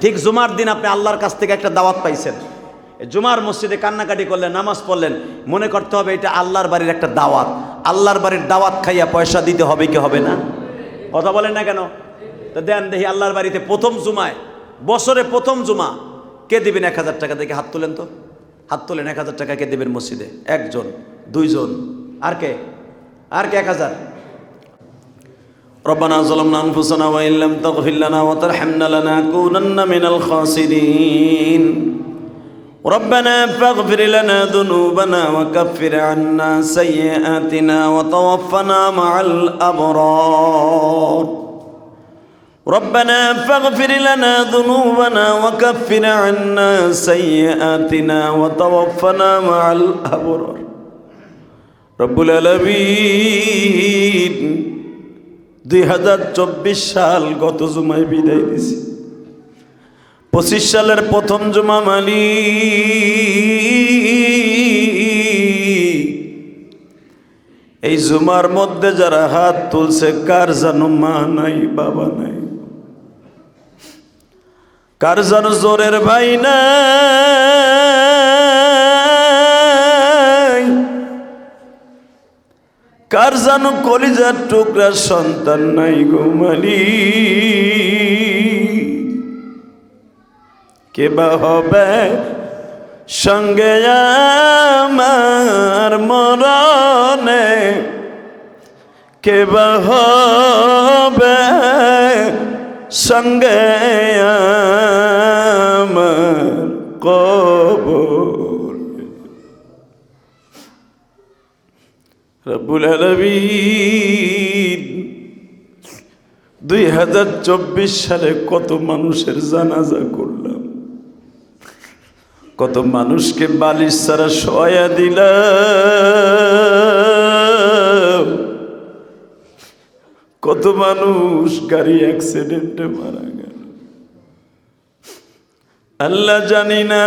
Speaker 1: ঠিক জুমার দিন আপনি আল্লাহর কাছ থেকে একটা দাওয়াত পাইছেন, জুমার মসজিদে কান্নাকাটি করলেন, নামাজ পড়লেন, মনে করতে হবে এটা আল্লাহর বাড়ির একটা দাওয়াত। আল্লাহর বাড়ির দাওয়াত খাইয়া পয়সা দিতে হবে কি হবে না? কথা বলেন না কেন? তো দেন দেখি আল্লাহর বাড়িতে প্রথম জুমায়, বছরে প্রথম জুমা কে দিবেন 1000 টাকা? দেখে হাত তুলেন তো, হাত তোলেন। 1000 টাকা কে দেবেন মসজিদে? 1 জন, 2 জন, আর কে? 1000। ربنا ظلمنا أنفسنا وإن لم تغفر لنا وترحمنا لنكونن من الخاسرين ربنا فاغفر لنا ذنوبنا وكفر عنا سيئاتنا وتوفنا مع الأبرار ربنا فاغفر لنا ذنوبنا وكفر عنا سيئاتنا وتوفنا مع الأبرار রব্বুল আলামিন 2024 সাল গত জুমায় বিদায় দিছি। 25 সালের প্রথম জুমা এই জুমার মধ্যে যারা হাত তুলছে, কার জানো মা নাই, বাবা নাই, কার জানো জোরের ভাই নাই, কার জানো কলিজার টুকরার সন্তান নাই গো মালিক। কে বা হবে সঙ্গে আমার মরণে, কে বা হবে সঙ্গে আমার কবরে। রব্বুল আলামিন 2024 সালে কত মানুষের জানাজা করলাম, কত মানুষকে বালিশ ছাড়া শোয়া দিলাম, কত মানুষ গাড়ি অ্যাক্সিডেন্টে মারা গেল। আল্লাহ জানি না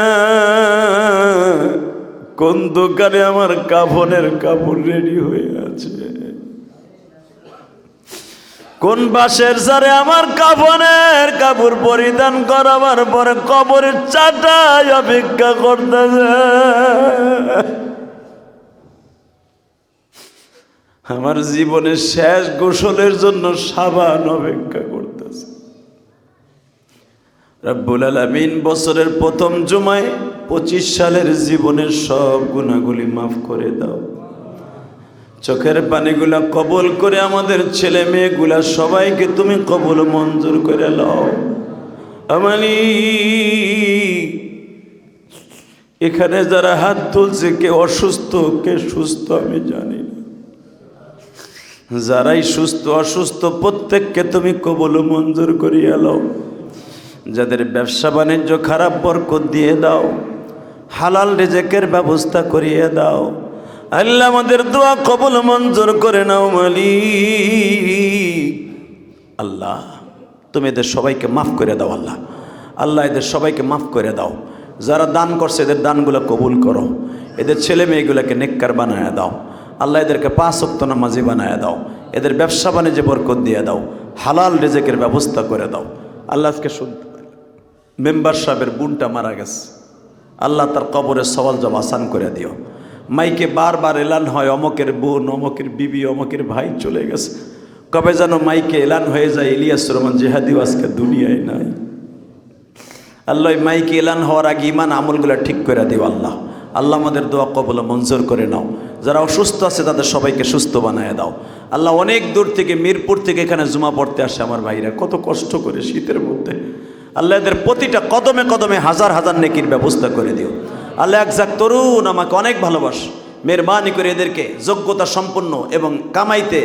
Speaker 1: কোন দোকানে আমার কাফনের কাপড় রেডি হয়ে আছে, কোন বাসের সারে আমার কাফনের কাপড় পরিধান করাবার পরে কবরের চাটায় অপেক্ষা করতেছে। আমার জীবনের শেষ গোসলের জন্য সাবান অপেক্ষা করতেছে। রব্বুল আলামিন বছরের প্রথম জুমায় 25 সালের জীবনের সব গুনাহগুলি মাফ করে দাও। চোখের পানিগুলা কবুল করে আমাদের ছেলে মেয়েগুলা সবাইকে তুমি কবুল মঞ্জুর করে নাও। আমানি এখানে যারা হাত তুলছে, কে অসুস্থ কে সুস্থ আমি জানি না। যারাই সুস্থ অসুস্থ প্রত্যেককে তুমি কবুল মঞ্জুর করিয়া নাও। যাদের ব্যবসা বাণিজ্য খারাপ বরকত দিয়ে দাও, হালাল রিজেকের ব্যবস্থা করিয়ে দাও। আল্লাহ আমাদের দোয়া কবুল মঞ্জুর করে নাও মালিক। আল্লাহ তুমি এদের সবাইকে মাফ করে দাও। আল্লাহ আল্লাহ এদের সবাইকে মাফ করে দাও। যারা দান করছে এদের দানগুলো কবুল করো। এদের ছেলে মেয়েগুলোকে নেককার বানায় দাও। আল্লাহ এদেরকে 5 ওয়াক্ত নামাজি বানায় দাও। এদের ব্যবসা বাণিজ্যে বরকত দিয়ে দাও। হালাল রিজেকের ব্যবস্থা করে দাও। আল্লাহ আজকে শুনতে মেম্বার সাহেবের বোনটা মারা গেছে, আল্লাহ তার কবরের সওয়াল জবাব আসান করে দিও। মাইকে বারবার এলান হয় অমকের বোন, অমকের বিবি, অমকের ভাই চলে গেছে। কবে যেন মাইকে এলান হয়ে যায় ইলিয়াস রহমান জিহাদিও আজকে দুনিয়ায় নাই। আল্লাহ মাইকে এলান হওয়ার আগে ইমান আমলগুলো ঠিক করে দিও। আল্লাহ আল্লাহ আমাদের দোয়া কবুল মঞ্জুর করে নাও। যারা অসুস্থ আছে তাদের সবাইকে সুস্থ বানায় দাও। আল্লাহ অনেক দূর থেকে মিরপুর থেকে এখানে জুমা পড়তে আসে আমার ভাইরা, কত কষ্ট করে শীতের মধ্যে। আল্লাহ এদের প্রতিটা কদমে কদমে হাজার হাজার নেকির ব্যবস্থা করে দিও। আল্লাহ একজাক তরুণ আমাকে অনেক ভালোবাস, মেহরবানি করে এদেরকে যোগ্যতা সম্পন্ন এবং কামাইতে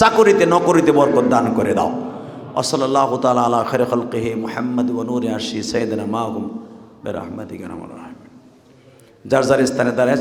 Speaker 1: চাকরিতে নকরিতে বরকত দান করে দাও। ওয়াসাল্লাল্লাহু তাআলা আলা খায়রি খালকিহি মুহাম্মদ ওয়া নূরি আরশি সাইয়্যিদিনা মাহুম বিরহমাতিকা। যার যার স্থানে দাঁড়ায়